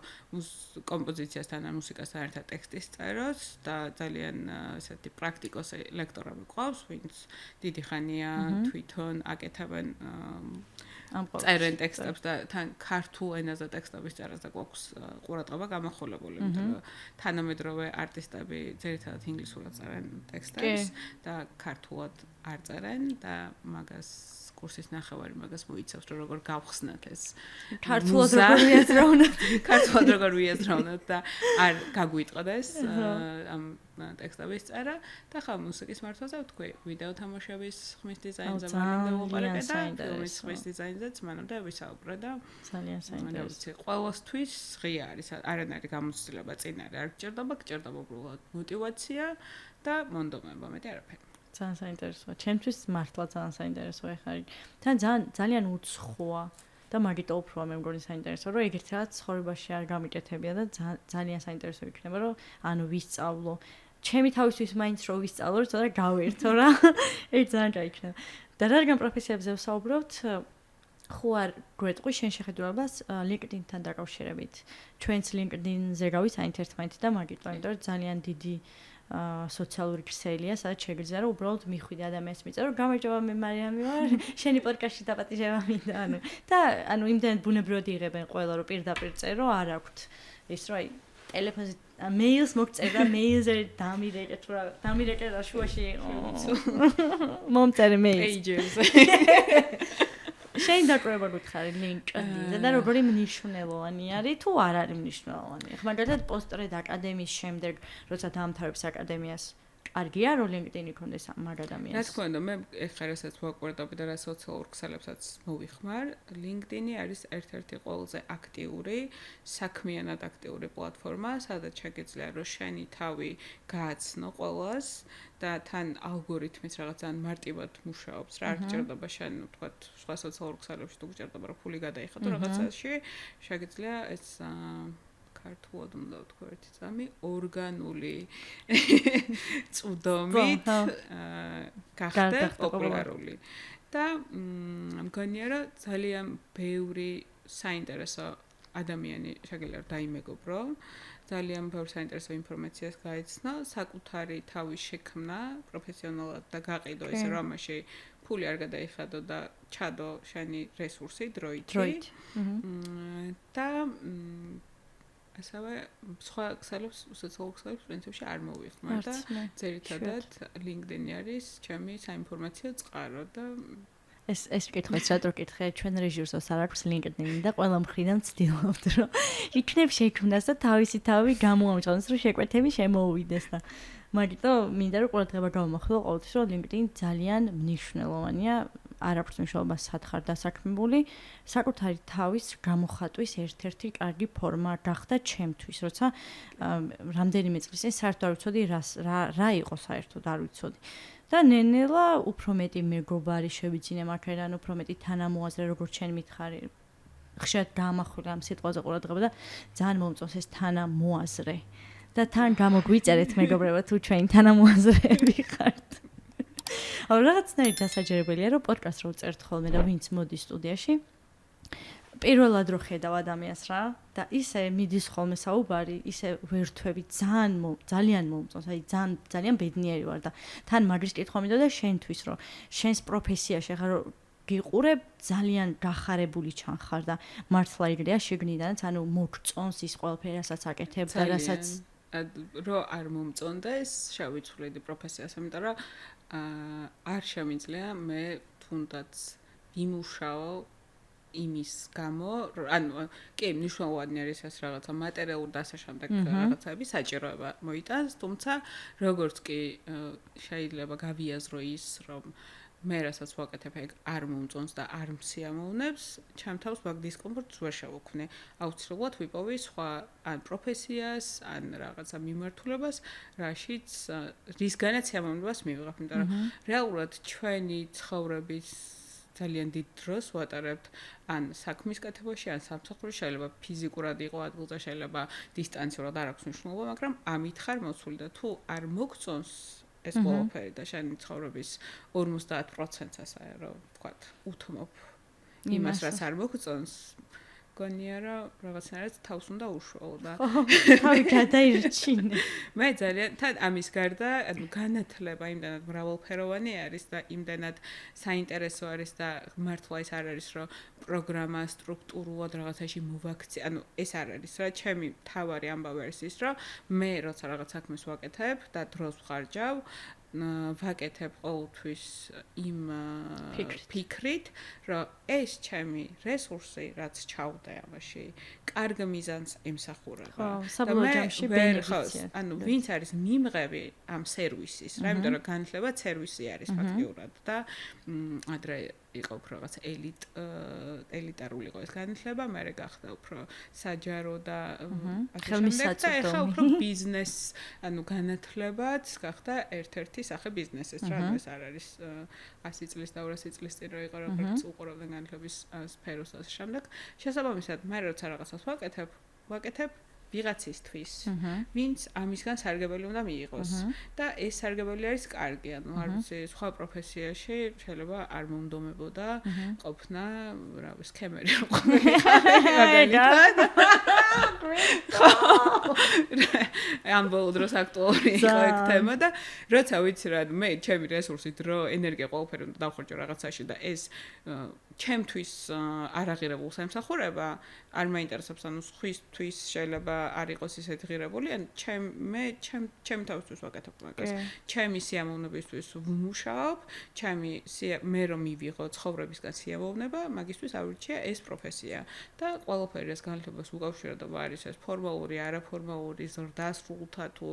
კომპოზიციასთან და მუსიკასთან ერთად ტექსტის წეროს და ძალიან ესეთი პრაქტიკოსი ლექტორები ყავს, ვინც დიდი ხანია თვითონ აკეთებენ წერენ ტექსტებს და თან ქართულ ენაზე ტექსტების წერას და გვაქვს ყურადღება გამახვილებული, იმიტომ რომ თანამედროვე არტისტები ძირითადად ინგლისურად წერენ ტექსტებს და ქართულად არ წერენ და მაგას კურსის ნახევარი მაგას მოიცავს, რომ როგორ გავხსნათ ეს ქართულად როგორ ვიაზროვნოთ, ქართულად როგორ ვიაზროვნოთ და არ გაგვიტყდეს ამ ტექსტების წერა და ხა მუსიკის მართვაზე ვთქვი, ვიდეო თამაშების ხმის დიზაინზე მანამდე ვუყურებდი და ფილმის ხმის დიზაინზეც მანამდე ვისაუბრე და ძალიან საინტერესო. ყველასთვის ღია არის, არანაირი გამოცდილება წინ არ გჭირდება, გჭირდება უბრალოდ мотиваცია და მონდომება, მეტი არაფერი. ძალიან საინტერესოა. ჩემთვის მართლა ძალიან საინტერესოა ხარ. თან ძალიან უცხოა და მაგიტო უფრო მე მგონი საინტერესო, რომ ეგრეთ რაღაც ცხოვრებაში არ გამიკეთებია და ძალიან საინტერესო იქნება, რომ ანუ ვისწავლო. ჩემი თავისთვის მაინც რო ვისწავლო, ცოტა გავერთო რა. ერთ ძალიან გაიქნება. და რადგან პროფესიებზე ვსაუბრობთ, ხო არ გვეტყვი შენ შეხედულებას LinkedIn-თან დაკავშირებით. ჩვენც LinkedIn-ზე გავიცანით ერთმანეთი და მაგიტო, იმიტომ რომ ძალიან დიდი სოციალური ქსელია, სადაც შეგვიძლია რომ უბრალოდ მიხვიდე ადამიანს მიწა რომ გამარჯობა მე მარიამი ვარ, შენი პოდკასტში დაპატიჟება მინდა, ანუ იმდენად ბუნებრივად იღებენ ყველა რომ პირდაპირ წერო, არ აქვთ ის რომ აი ტელეფონზე მეილს მოგწერდა, მეილზე დამირეკე თუ რა, დამირეკე რა შუაში იყო. მომწერე მეილს. შენ დაკრება გითხარი LinkedIn-ზე და როგორი მნიშვნელოვანი არის თუ არ არის მნიშვნელოვანი. ხა მაგალითად პოსტრედ აკადემიის შემდეგ, როცა დაამთავრებს აკადემიას, კარგია რომ LinkedIn-ი ქონდეს მაგ ადამიანს. რა თქმა უნდა, მე ეხლა რასაც ვაკვირდები და რა სოციალურ ქსელებსაც მოვიხმარ, LinkedIn-ი არის ერთ-ერთი ყველაზე აქტიური, საქმიანად აქტიური პლატფორმა, სადაც შეგიძლია რომ შენი თავი გააცნო ყველას და თან ალგორითმიც რაღაც ან მარტივად მუშაობს, რა არ გჭირდება შენ, ვთქვათ, სხვა სოციალურ ქსელებში თუ გჭირდება რომ ფული გადაიხადო რაღაცაში, შეგიძლია ეს ქართულად უნდა ვთქვა ერთი წამი, ორგანული წვდომით გახდა პოპულარული. და მგონია რომ ძალიან ბევრი საინტერესო ადამიანი შეგიძლია დაიმეგობრო, ძალიან ბევრი საინტერესო ინფორმაციას გაეცნო, საკუთარი თავის შექმნა პროფესიონალად და გაყიდო ეს რამაში ფული არ გადაიხადო და ჩადო შენი რესურსი დროით. და ასევე სხვა ქსელებს, სოციალურ ქსელებს პრინციპში არ მოვიხმარ და ძირითადად LinkedIn-ი არის ჩემი საინფორმაციო წყარო და ეს კითხვაც რატო კითხე, ჩვენ რეჟისორს არ აქვს LinkedIn-ი და ყველა მხრიდან ვცდილობთ, რომ იქნებ შექმნას და თავისი თავი გამოამჟღავნოს, რომ შეკვეთები შემოუვიდეს და მაგიტო მინდა რომ ყურადღება გავამახვილო ყოველთვის, რომ LinkedIn ძალიან მნიშვნელოვანია. არ აქვს მნიშვნელობა სათხარ დასაქმებული, საკუთარი თავის გამოხატვის ერთ-ერთი კარგი ფორმა გახდა ჩემთვის, როცა რამდენიმე წლის წინ საერთოდ არ ვიცოდი რა იყო საერთოდ არ ვიცოდი. და ნენელა უფრო მეტი მეგობარი შევიძინე მაგერან, უფრო მეტი თანამოაზრე, როგორც შენ მითხარი. ხშირად გამახვილა ამ სიტყვაზე ყურადღება და ძალიან მომწონს ეს თანამოაზრე. და თან გამოგვიწერეთ მეგობრებო თუ ჩვენ თანამოაზრეები ხართ. რაღაცნაირად დასაჯერებელია რომ პოდკასტს რო წერთ ხოლმე და ვინც მოდის სტუდიაში პირველად რო ხედავ ადამიანს რა და ისე მიდის ხოლმე საუბარი, ისე ვერთვები ძალიან მომწონს, აი ძალიან ბედნიერი ვარ და თან მაგის კითხვა მინდოდა შენთვის რომ შენს პროფესიაში ხარ გიყურებ ძალიან გახარებული ჩანხარ და მართლა იგრეა შეგნიდანაც, ანუ მოგწონს ის ყველაფერი, რასაც აკეთებ და რასაც რო არ მომწონდეს, შევიცვლიდი პროფესიას, იმიტომ რომ არ შემიძლია მე თუნდაც ვიმუშაო იმის გამო, ანუ კი, მნიშვნელოვანი არის ეს რაღაცა მატერიალური და ასე შემდეგ რაღაცები საჭიროება მოიტანს, თუმცა როგორც კი შეიძლება გავიაზრო ის, რომ მე რასაც ვაკეთებ ეგ არ მომწონს და არ მსიამოვნებს, ჩემთავს მაგ დისკომფორტს ვერ შევუქმნი. აუცილებლად ვიპოვი სხვა ან პროფესიას, ან რაღაცა მიმართულებას, რაშიც რისგანაც სიამოვნებას მივიღებ, იმიტომ რომ რეალურად ჩვენი ცხოვრების ძალიან დიდ დროს ვატარებთ ან საქმის კეთებაში, ან სამსახურში, შეიძლება ფიზიკურად იყო ადგილზე, შეიძლება დისტანციურად არ აქვს მნიშვნელობა, მაგრამ ამით ხარ მოცული და თუ არ მოგწონს ეს ყველაფერი და შენი ცხოვრების 50%-ს ასე რომ ვთქვათ, უთმობ იმას, რაც არ მოგწონს, გონია რომ რაღაცნაირად თავს უნდა უშუალო და თავი გადაირჩინე. მე ძალიან თან ამის გარდა, ანუ განათლება იმდანად მრავალფეროვანი არის და იმდანად საინტერესო არის და მართლა ის არ არის, რომ პროგრამა სტრუქტურულად რაღაცაში მოვაქცია, ანუ ეს არ არის, რა ჩემი თავარი ამბავი არის ის, რომ მე როცა რაღაც საქმეს ვაკეთებ და დროს ვხარჯავ, ვაკეთებ ყოველთვის იმ ფიქრით, რომ ეს ჩემი რესურსი, რაც ჩავდა ამაში, კარგ მიზანს ემსახურება. და მე ვერ ანუ ვინც არის მიმღები ამ სერვისის, რა, იმიტომ რომ განათლება სერვისი არის ფაქტიურად და ადრე იყო უფრო რაღაც ელიტარული იყო ეს განათლება, მერე გახდა უფრო საჯარო და ხელმისაწვდომი. და ეხლა უფრო ბიზნეს, ანუ განათლებაც გახდა ერთ-ერთი სახე ბიზნესის, რა, ეს არ არის 100 წლის და 200 წლის წინ რო იყო როგორც უყურებდნენ განათლების სფეროს და ასე შემდეგ. შესაბამისად, მე როცა რაღაცას ვაკეთებ ვიღაცისთვის, ვინც ამისგან სარგებელი უნდა მიიღოს. და ეს სარგებელი არის კარგი, ანუ არ ვიცი, სხვა პროფესიაში შეიძლება არ მომდომებოდა ყოფნა, რა ვიცი, სქემერი მაგალითად. ამ ბოლო დროს აქტუალური იყო ეგ თემა და როცა ვიცი რა, მე ჩემი რესურსი, დრო, ენერგია ყველაფერი უნდა დავხარჯო რაღაცაში და ეს ჩემთვის არ აღირებულს ემსახურება, არ მაინტერესებს, ანუ სხვისთვის შეიძლება არ იყოს ისეთი ღირებული, ან ჩემი თავისთვის ვაკეთებ მაგას. ჩემი სიამოვნებისთვის ვმუშაობ, მე რომ მივიღო ცხოვრებისგან სიამოვნება, მაგისთვის ავრჩია ეს პროფესია და ყველაფერი ეს განათლებას უკავშირდება არის ეს ფორმალური, არაფორმალური, ზრდასრულთა თუ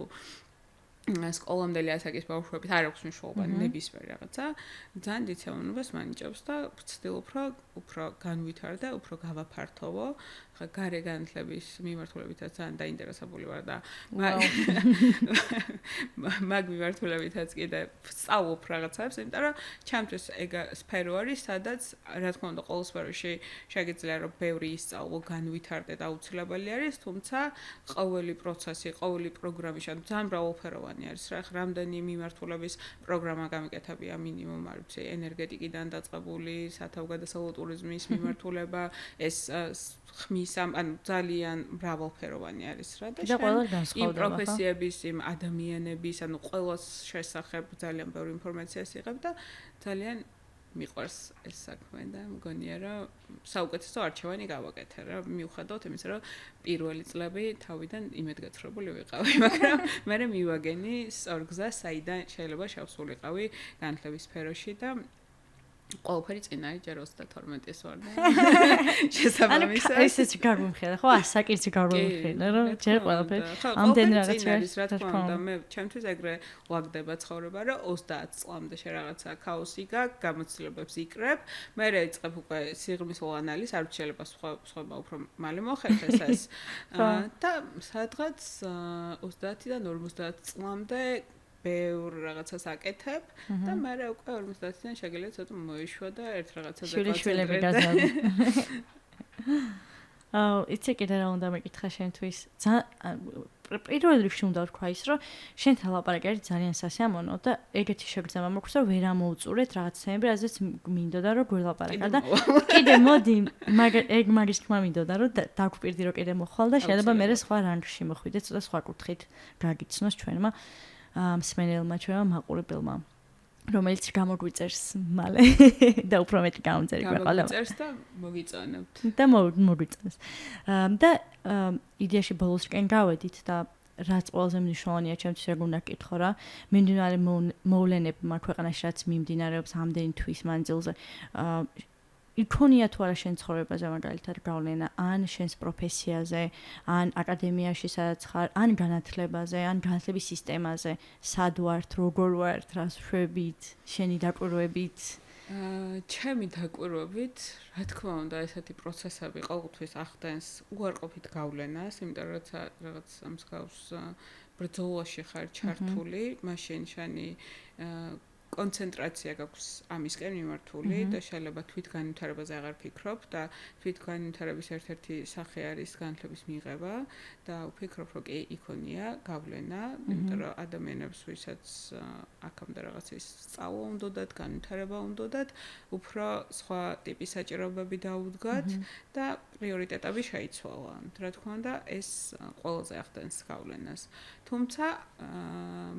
სკოლამდელი ასაკის ბავშვებით არ აქვს მნიშვნელობა ნებისმიერ რაღაცა, ძალიან დიდ სიამოვნებას მანიჭებს და ვცდილობ, რომ უფრო განვითარდე, უფრო გავაფართოვო. ხა გარე განათლების მიმართულებითაც ძალიან დაინტერესებული ვარ და მაგ მიმართულებითაც კიდე ვსწავლობ რაღაცებს, იმიტომ რომ ჩემთვის ეგ სფერო არის, სადაც რა თქმა უნდა ყოველ სფეროში შეგიძლია რომ ბევრი ისწავლო, განვითარდე და აუცილებელი არის, თუმცა ყოველი პროცესი, ყოველი პროგრამი ძალიან მრავალფეროვანი არის რა, რამდენი მიმართულების პროგრამა გამიკეთებია მინიმუმ, არ ვიცი, ენერგეტიკიდან დაწყებული, სათავგადასავლო ტურიზმის მიმართულება, ეს ხმის ანუ ძალიან მრავალფეროვანი არის რა და იმ პროფესიების, იმ ადამიანების, ანუ ყველას შესახებ ძალიან ბევრი ინფორმაციას იღებ და ძალიან მიყვარს ეს საქმე და მგონია რომ საუკეთესო არჩევანი გავაკეთე რა, მიუხედავად იმისა, რომ პირველი წლები თავიდან იმედგაცრუებული ვიყავი, მაგრამ მე მივაგენი სწორ გზას, საიდან შეიძლება შევსულიყავი განათლების სფეროში და ყველაფერი წინ არის ჯერ 32-ის ვარ და შესაბამისად ესეც გარმომხედა ხო ასაკირცი გარმომხედა რომ ჯერ ყველაფერი ამდენ რაღაც არის რა თქმა უნდა მე ჩემთვის ეგრე ვაგდება ცხოვრება რომ 30 წლამდე რაღაცა ქაოსი გაქვს გამოცდილებებს იკრებ მე რეიწყებ უკვე სიღრმისეულ ანალიზს არ შეიძლება სხვა უფრო მალე მოხერხეს ეს და სადღაც 30-დან 50 წლამდე ბევრ რაღაცას აკეთებ და მე უკვე 50-დან შეგიძლია ცოტა მოიშვა და ერთ რაღაცაზე შვილები გაზარდა. იცი კიდე რა უნდა მეკითხა შენთვის. პირველ რიგში უნდა ვთქვა ის, რომ შენთან ლაპარაკი არის ძალიან სასიამოვნო და ეგეთი შეგრძნება მოგვს, რომ ვერ ამოუწურეთ რაღაცები, რაზეც მინდოდა რომ გველაპარაკა და კიდე მოდი, მაგის თქმა მინდოდა რომ დაგვპირდი რომ კიდე მოხვალ და შეიძლება მე სხვა რანგში მოხვიდეთ, ცოტა სხვა კუთხით გაგიცნოს ჩვენმა მსმენელმა, ჩვენმა მაყურებელმა. რომელიც გამოგვიწერს მალე და უფრო მეტი გამომწერი ყველა. გამოგვიწერს და მოგიწონებთ. და მოგვიწონს. და იდეაში ბოლოსკენ გავედით და რაც ყველაზე მნიშვნელოვანია ჩემთვის ეგ უნდა გკითხო რა. მიმდინარე მოვლენებმა ქვეყანაში რაც მიმდინარეობს ამდენი თვის მანძილზე იქონია თუ არა შენ ცხოვრებაზე მაგალითად გავლენა ან შენს პროფესიაზე, ან აკადემიაში სადაც ხარ, ან განათლებაზე, ან განათლების სისტემაზე, სად ვართ, როგორ ვართ, რას შვებით, შენი დაკვირვებით? ჩემი დაკვირვებით, რა თქმა უნდა, ესეთი პროცესები ყოველთვის ახდენს უარყოფით გავლენას, იმიტომ რომ რაღაც მსგავს ბრძოლაში ხარ ჩართული, მაშინ შენი კონცენტრაცია გაქვს ამისკენ მიმართული და შეიძლება თვითგანვითარებაზე აღარ ფიქრობ და თვითგანვითარების ერთ-ერთი სახე არის განათლების მიღება და ვფიქრობ, რომ კი იქონია გავლენა, იმიტომ რომ ადამიანებს ვისაც აქამდე რაღაცის სწავლა უნდათ, განვითარება უნდათ, უფრო სხვა ტიპის საჭიროებები დაუდგათ და პრიორიტეტები შეიცვალა. რა თქმა უნდა, ეს ყველაზე ახდენს გავლენას. თუმცა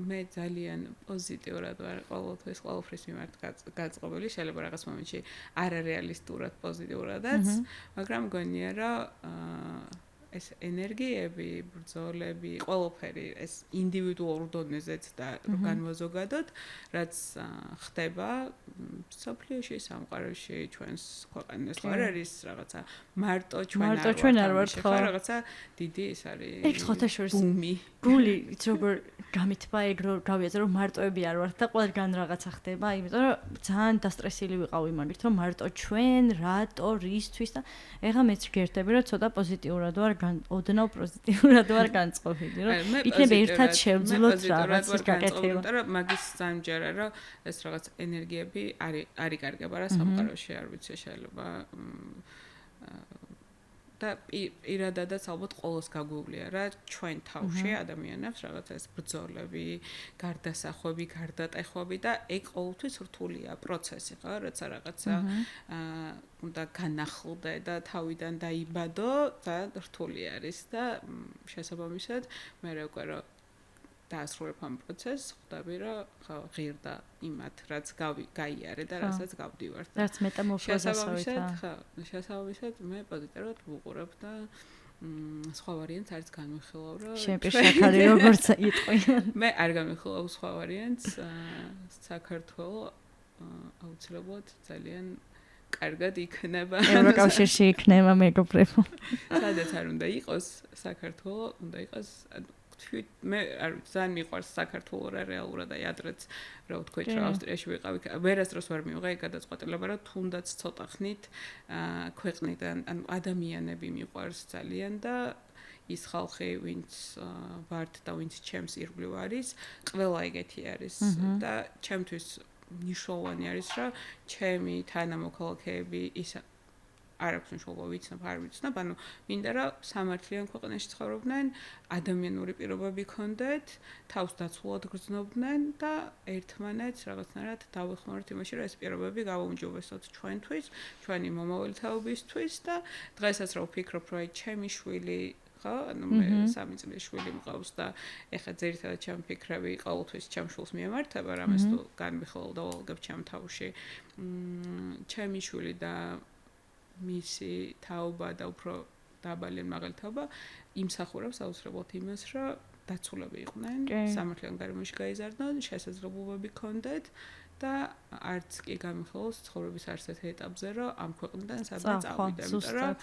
მე ძალიან პოზიტიურად ვარ ყოველთვის მიმართ გაწყობილი, შეიძლება რაღაც მომენტში არარეალისტურად პოზიტიურადაც, მაგრამ მგონია, რომ ეს ენერგიები, ბრძოლები, ყველაფერი ეს ინდივიდუალურ დონეზეც და განმოზოგადოთ, რაც ხდება სოფლიოში, სამყაროში, ჩვენს ქვეყანას ხარ არის რაღაცა მარტო ჩვენ არ ვართ ხო რაღაცა დიდი ეს არის ეგ ხოთაშორის გული როგორ გამითბა ეგ რო გავიაზრო რომ მარტოები არ ვართ და ყველგან რაღაცა ხდება, იმიტომ რომ ძალიან დასტრესილი ვიყავი მაგით, რომ მარტო ჩვენ, რატო, რისთვის და ეხლა მეც გერთები რომ ცოტა პოზიტიურად ვარ ოდნავ პოზიტიურად ვარ განწყობილი, რომ იქნება ერთად შევძლოთ რაღაცის გაკეთება. იმიტომ რომ მაგის სამჯერა რომ ეს რაღაც ენერგიები არის კარგება რა სამყაროში, არ ვიცი შეიძლება და პირადადაც ალბათ ყოველს გაგვივლია რა ჩვენ თავში ადამიანებს რაღაცა ეს ბრძოლები, გარდასახვები, გარდატეხები და ეგ ყოველთვის რთულია პროცესი ხო, როცა რაღაცა უნდა განახლდე და თავიდან დაიბადო და რთული არის და შესაბამისად მე უკვე რომ დაასრულებ ამ პროცესს, ხვდები რომ ხო ღირდა იმათ, რაც გაიარე და რასაც გავდივართ. რაც მეტამორფოზასავით. ხო, შესაბამისად მე პოზიტიურად ვუყურებ და სხვა ვარიანტს არც განვიხილავ, რომ შენ პირშაქარი როგორც იტყვიან. მე არ განვიხილავ სხვა ვარიანტს, საქართველოს აუცილებლად ძალიან კარგად იქნება. ევროკავშირში იქნება მეგობრებო. სადაც არ უნდა იყოს საქართველოს, უნდა იყოს მე არ ძალიან მიყვარს საქართველოს რეალურად აი ადრეც რა ვთქვით რომ ავსტრიაში ვიყავი ვერასდროს ვერ მივიღე გადაწყვეტილება რომ თუნდაც ცოტა ხნით ქვეყნიდან ან ადამიანები მიყვარს ძალიან და ის ხალხი ვინც ვართ და ვინც ჩემს ირგვლივ არის ყველა ეგეთი არის და ჩემთვის მნიშვნელოვანი არის რომ ჩემი თანამოქალაქეები ის არ აქვს მნიშვნელობა ვიცნობ არ ვიცნობ, ანუ მინდა რომ სამართლიან ქვეყანაში ცხოვრობდნენ, ადამიანური პირობები ქონდეთ, თავს დაცულად გრძნობდნენ და ერთმანეთს რაღაცნაირად დავეხმაროთ იმაში, რომ ეს პირობები გავაუმჯობესოთ ჩვენთვის, ჩვენი მომავალთაობისთვის და დღესაც რა ვფიქრობ, რომ აი ჩემი შვილი ხო, ანუ მე 3 წლის შვილი მყავს და ეხლა ძირითადად ჩემი ფიქრები ყოველთვის ჩემ შვილს მიემართება, რამეს თუ განვიხილავ და ვალგებ ჩემ თავში. ჩემი შვილი და მისი თაობა და უფრო დაბალი მაღალი თაობა იმსახურებს აუცილებლად იმას, რომ დაცულები იყვნენ, სამართლიან გარემოში გაიზარდონ, შესაძლებლობები ქონდეთ და არც კი გამიხილოს ცხოვრების არცერთ ეტაპზე, რომ ამ ქვეყნიდან სადაც წავიდე, იმიტომ რომ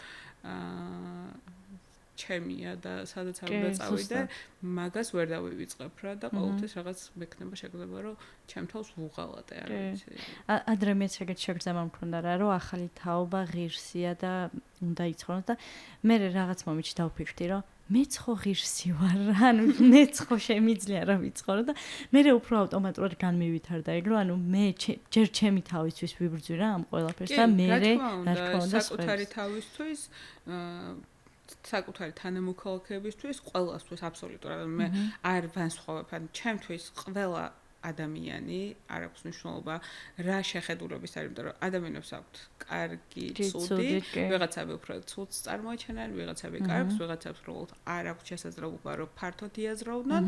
ჩემია და სადაც არ უნდა წავიდე, მაგას ვერ დავივიწყებ რა და ყოველთვის რაღაც მექნება შეგდება, რომ ჩემ თავს ვუღალატე, არ ვიცი. ადრე მეც ეგეთ შეგრძნება მქონდა რა, რომ ახალი თაობა ღირსია და უნდა იცხოვროს და მე რაღაც მომენტში დავფიქრდი, რომ მეც ხო ღირსი ვარ რა, ანუ მეც ხო შემიძლია რა ვიცხოვრო და მე უფრო ავტომატურად განმივითარდა ეგ, რომ ანუ მე ჯერ ჩემი თავისთვის ვიბრძვი რა ამ ყველაფერს და მე რა თქმა უნდა საკუთარი თავისთვის საკუთარი თანამოქალაქეებისთვის ყველასთვის აბსოლუტურად მე არ ვანსხვავებ, ან ჩემთვის ყველა ადამიანი არ აქვს მნიშვნელობა რა შეხედულების არის, იმიტომ რომ ადამიანებს აქვთ კარგი, ცუდი, ვიღაცები უფრო ცუდს წარმოაჩენენ, ვიღაცები კარგს, ვიღაცებს უბრალოდ არ აქვს შესაძლებლობა რომ ფართოდ იაზროვნონ.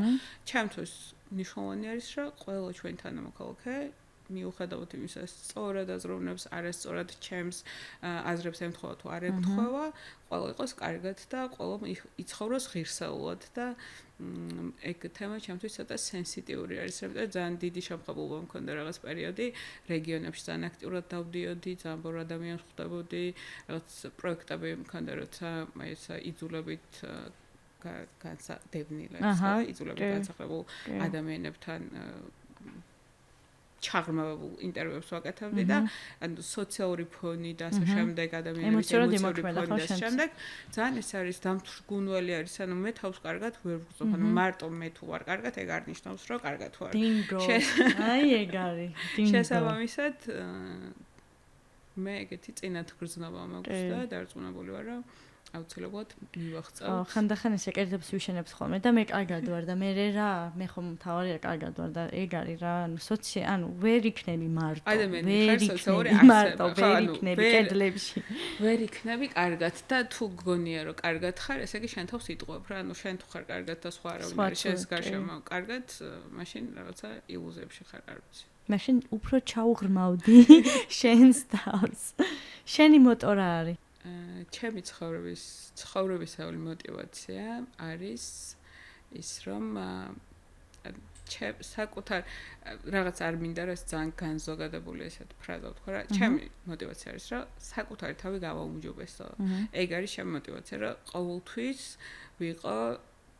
ჩემთვის მნიშვნელოვანი არის რომ ყველა ჩვენი თანამოქალაქე მიუხედავად იმისა, სწორად აზროვნებს, არასწორად ჩემს აზრებს ემთხვევა თუ არ ემთხვევა, ყველა იყოს კარგად და ყველა იცხოვროს ღირსეულად და ეგ თემა ჩემთვის ცოტა სენსიტიური არის, რადგან ძალიან დიდი შემოხებულობა მქონდა რაღაც პერიოდი, რეგიონებში ძალიან აქტიურად დავდიოდი, ძალიან ბევრი ადამიანს ხვდებოდი, რაღაც პროექტები მქონდა, როცა აი ესა იძულებით განსადევნილებს, იძულებით განსახლებულ ადამიანებთან ჩაღრმავებულ ინტერვიუებს ვაკეთებდი და ანუ სოციალური ფონი და ასე შემდეგ ადამიანების ემოციური ფონი და ასე შემდეგ ძალიან ეს არის დამთრგუნველი არის ანუ მე თავს კარგად ვერ ვგრძნობ ანუ მარტო მე თუ ვარ კარგად ეგ არ ნიშნავს რომ კარგად ვარ აი ეგ არის შესაბამისად მე ეგეთი წინათ გრძნობა მაქვს და დარწმუნებული ვარ რომ აუცილებლად მივახწევ. ხანდახან ესე კერძებს ვიშენებს ხოლმე და მე კარგად ვარ და მე რა, მე ხომ თავარია კარგად ვარ და ეგ არის რა, ანუ ვერ იქნები მარტო. ვერ იქნები მარტო, ვერ იქნები კედლებში. ვერ იქნები კარგად და თუ გგონია რომ კარგად ხარ, ესე იგი შენ თავს იტყუებ რა, ანუ შენ თუ ხარ კარგად და სხვა არავინ არის შენს გარშემო კარგად, მაშინ რაღაცა illuziებში ხარ, არ ვიცი. მაშინ უფრო ჩაუღრმავდი შენს თავს. შენი მოტო რა არის? ჩემი ცხოვრებისეული мотиваცია არის ის რომ საკუთარ რაღაც არ მინდა რომ ძალიან განზოგადებული ესეთ ფრაზა ვთქვა რა ჩემი мотиваცია არის რომ საკუთარი თავი გავაუმჯობესო ეგ არის ჩემი мотиваცია რომ ყოველთვის ვიყო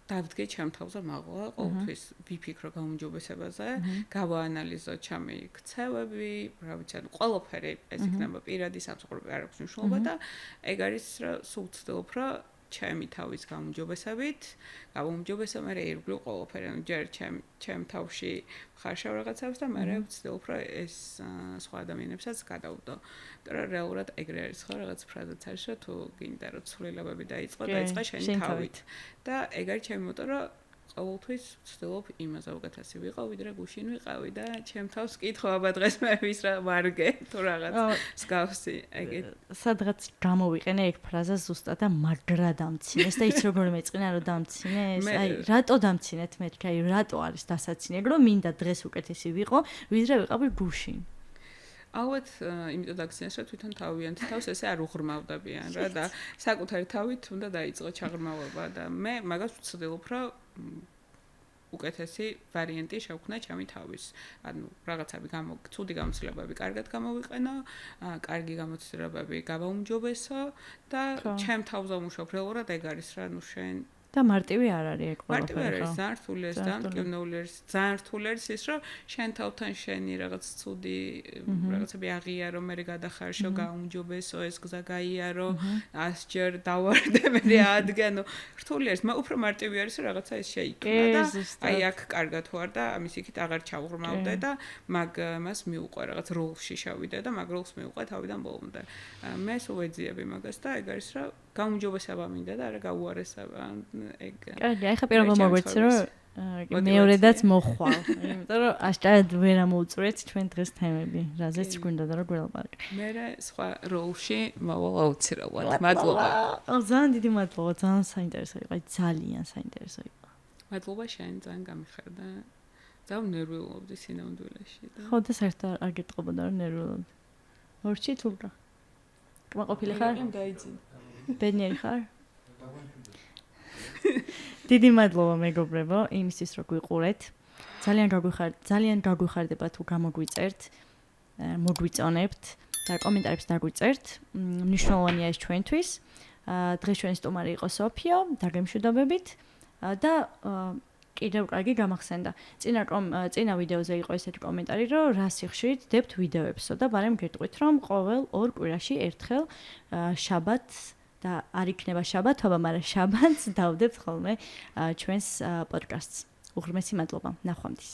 დავდგე ჩემ თავზე მაღლა ყოველთვის ვიფიქრო გაუმჯობესებაზე გავაანალიზო ჩემი ქცევები რა ვიცი ანუ ყველაფერი ეს იქნება პირადი სამსახურები არ აქვს მნიშვნელობა და ეგ არის რომ სულ ვცდილობ რომ ჩემი თავის გაუმჯობესებით გავაუმჯობესო მე ირგვლივ ყველაფერი ანუ ჯერ ჩემ თავში ხარშავ რაღაცებს და მე ვცდილობ რომ ეს სხვა ადამიანებსაც გადავდო იმიტომ რომ რეალურად ეგრე არის ხო რაღაც ფრაზაც არის რომ თუ გინდა რომ ცვლილებები დაიწყო შენი თავით და ეგ არის ჩემი მოტო რომ ყოველთვის ვცდილობ იმაზე უკეთესი ვიყო ვიდრე გუშინ ვიყავი და ჩემ თავს კითხვა აბა დღეს მე ვის რა ვარგე თუ რაღაც მსგავსი ეგეთ სადღაც გამოვიყენე ეგ ფრაზა ზუსტად და მაგრა დამცინეს და იცი როგორ მეწყინა რომ დამცინეს აი რატო დამცინეთ მეთქი აი რატო არის დასაცინე რომ მინდა დღეს უკეთესი ვიყო ვიდრე ვიყავი გუშინ ალბათ იმიტომ დაგცინეს რომ თვითონ თავიანთ თავს ესე არ უღრმავდებიან რა და საკუთარი თავით უნდა დაიწყო ჩაღრმავება და მე მაგას ვცდილობ რომ უკეთესი ვარიანტი შევქმნა ჩემი თავის. ანუ რაღაცები ცუდი გამოცდილებები კარგად გამოვიყენო, კარგი გამოცდილებები გავაუმჯობესო და ჩემ თავზე ვმუშაობ რეალურად ეგ არის რა, ნუ შენ და მარტივი არ არის ეგ ყველაფერი. მარტივი არ არის, ძალიან რთული არის და მტკივნეული არის. ძალიან რთული არის ის, რომ შენ თავთან შენი რაღაც ცუდი რაღაცები აღიარო, მე გადახარშო, გაუმჯობესო, ეს გზა გაიარო, 100 ჯერ დავარდე, მე ადგენო. რთული არის, მაგრამ უფრო მარტივი არის, რომ რაღაცა ეს შეიქმნა და აი აქ კარგად ვარ და ამის იქით აღარ ჩავღრმავდე და მაგას მიუყვე რაღაც როლში შევიდე და მაგ როლს მიუყვე თავიდან ბოლომდე. მე სულ ვეძიები მაგას და ეგ არის, რომ გაუმჯობესება მინდა და არა გაუარესება. ეგ. კარგი, აი ხა პირველმა მოგვეცი რომ მეორედაც მოხვალ. იმიტომ რომ აშკარად ვერ ამოუწურეთ ჩვენ დღეს თემები, რაზეც გვინდა და რა გველაპარაკ. მე სხვა როლში მოვალ აუცილებლად. მადლობა. ძალიან დიდი მადლობა, ძალიან საინტერესო იყო, ძალიან საინტერესო იყო. მადლობა შენ, ძალიან გამიხარდა. ძალიან ნერვიულობდი სინამდვილეში და. ხო და საერთოდ არ გეტყობოდა რომ ნერვიულობდი. ორჩი თუ რა? კმაყოფილი ხარ? ბედნიერი ხარ? დიდი მადლობა მეგობრებო, იმისთვის რომ გვიყურეთ. ძალიან გაგვიხარდება თუ გამოგვიწერთ, მოგვიწონებთ და კომენტარებს დაგვიწერთ. მნიშვნელოვანია ეს ჩვენთვის. დღეს ჩვენი სტუმარი იყო სოფიო, დაგემშვიდობებით და კიდევ კარგი გამახსენდა. წინა ვიდეოზე იყო ესეთი კომენტარი, რომ რა სიხშირით დებთ ვიდეოებსო და ბარემ გეტყვით, რომ ყოველ 2 კვირაში ერთხელ შაბათს და არ იქნება შაბათობა, მაგრამ შაბათს დავდებთ ხოლმე ჩვენს პოდკასტს. უღრმესი მადლობა. ნახვამდის.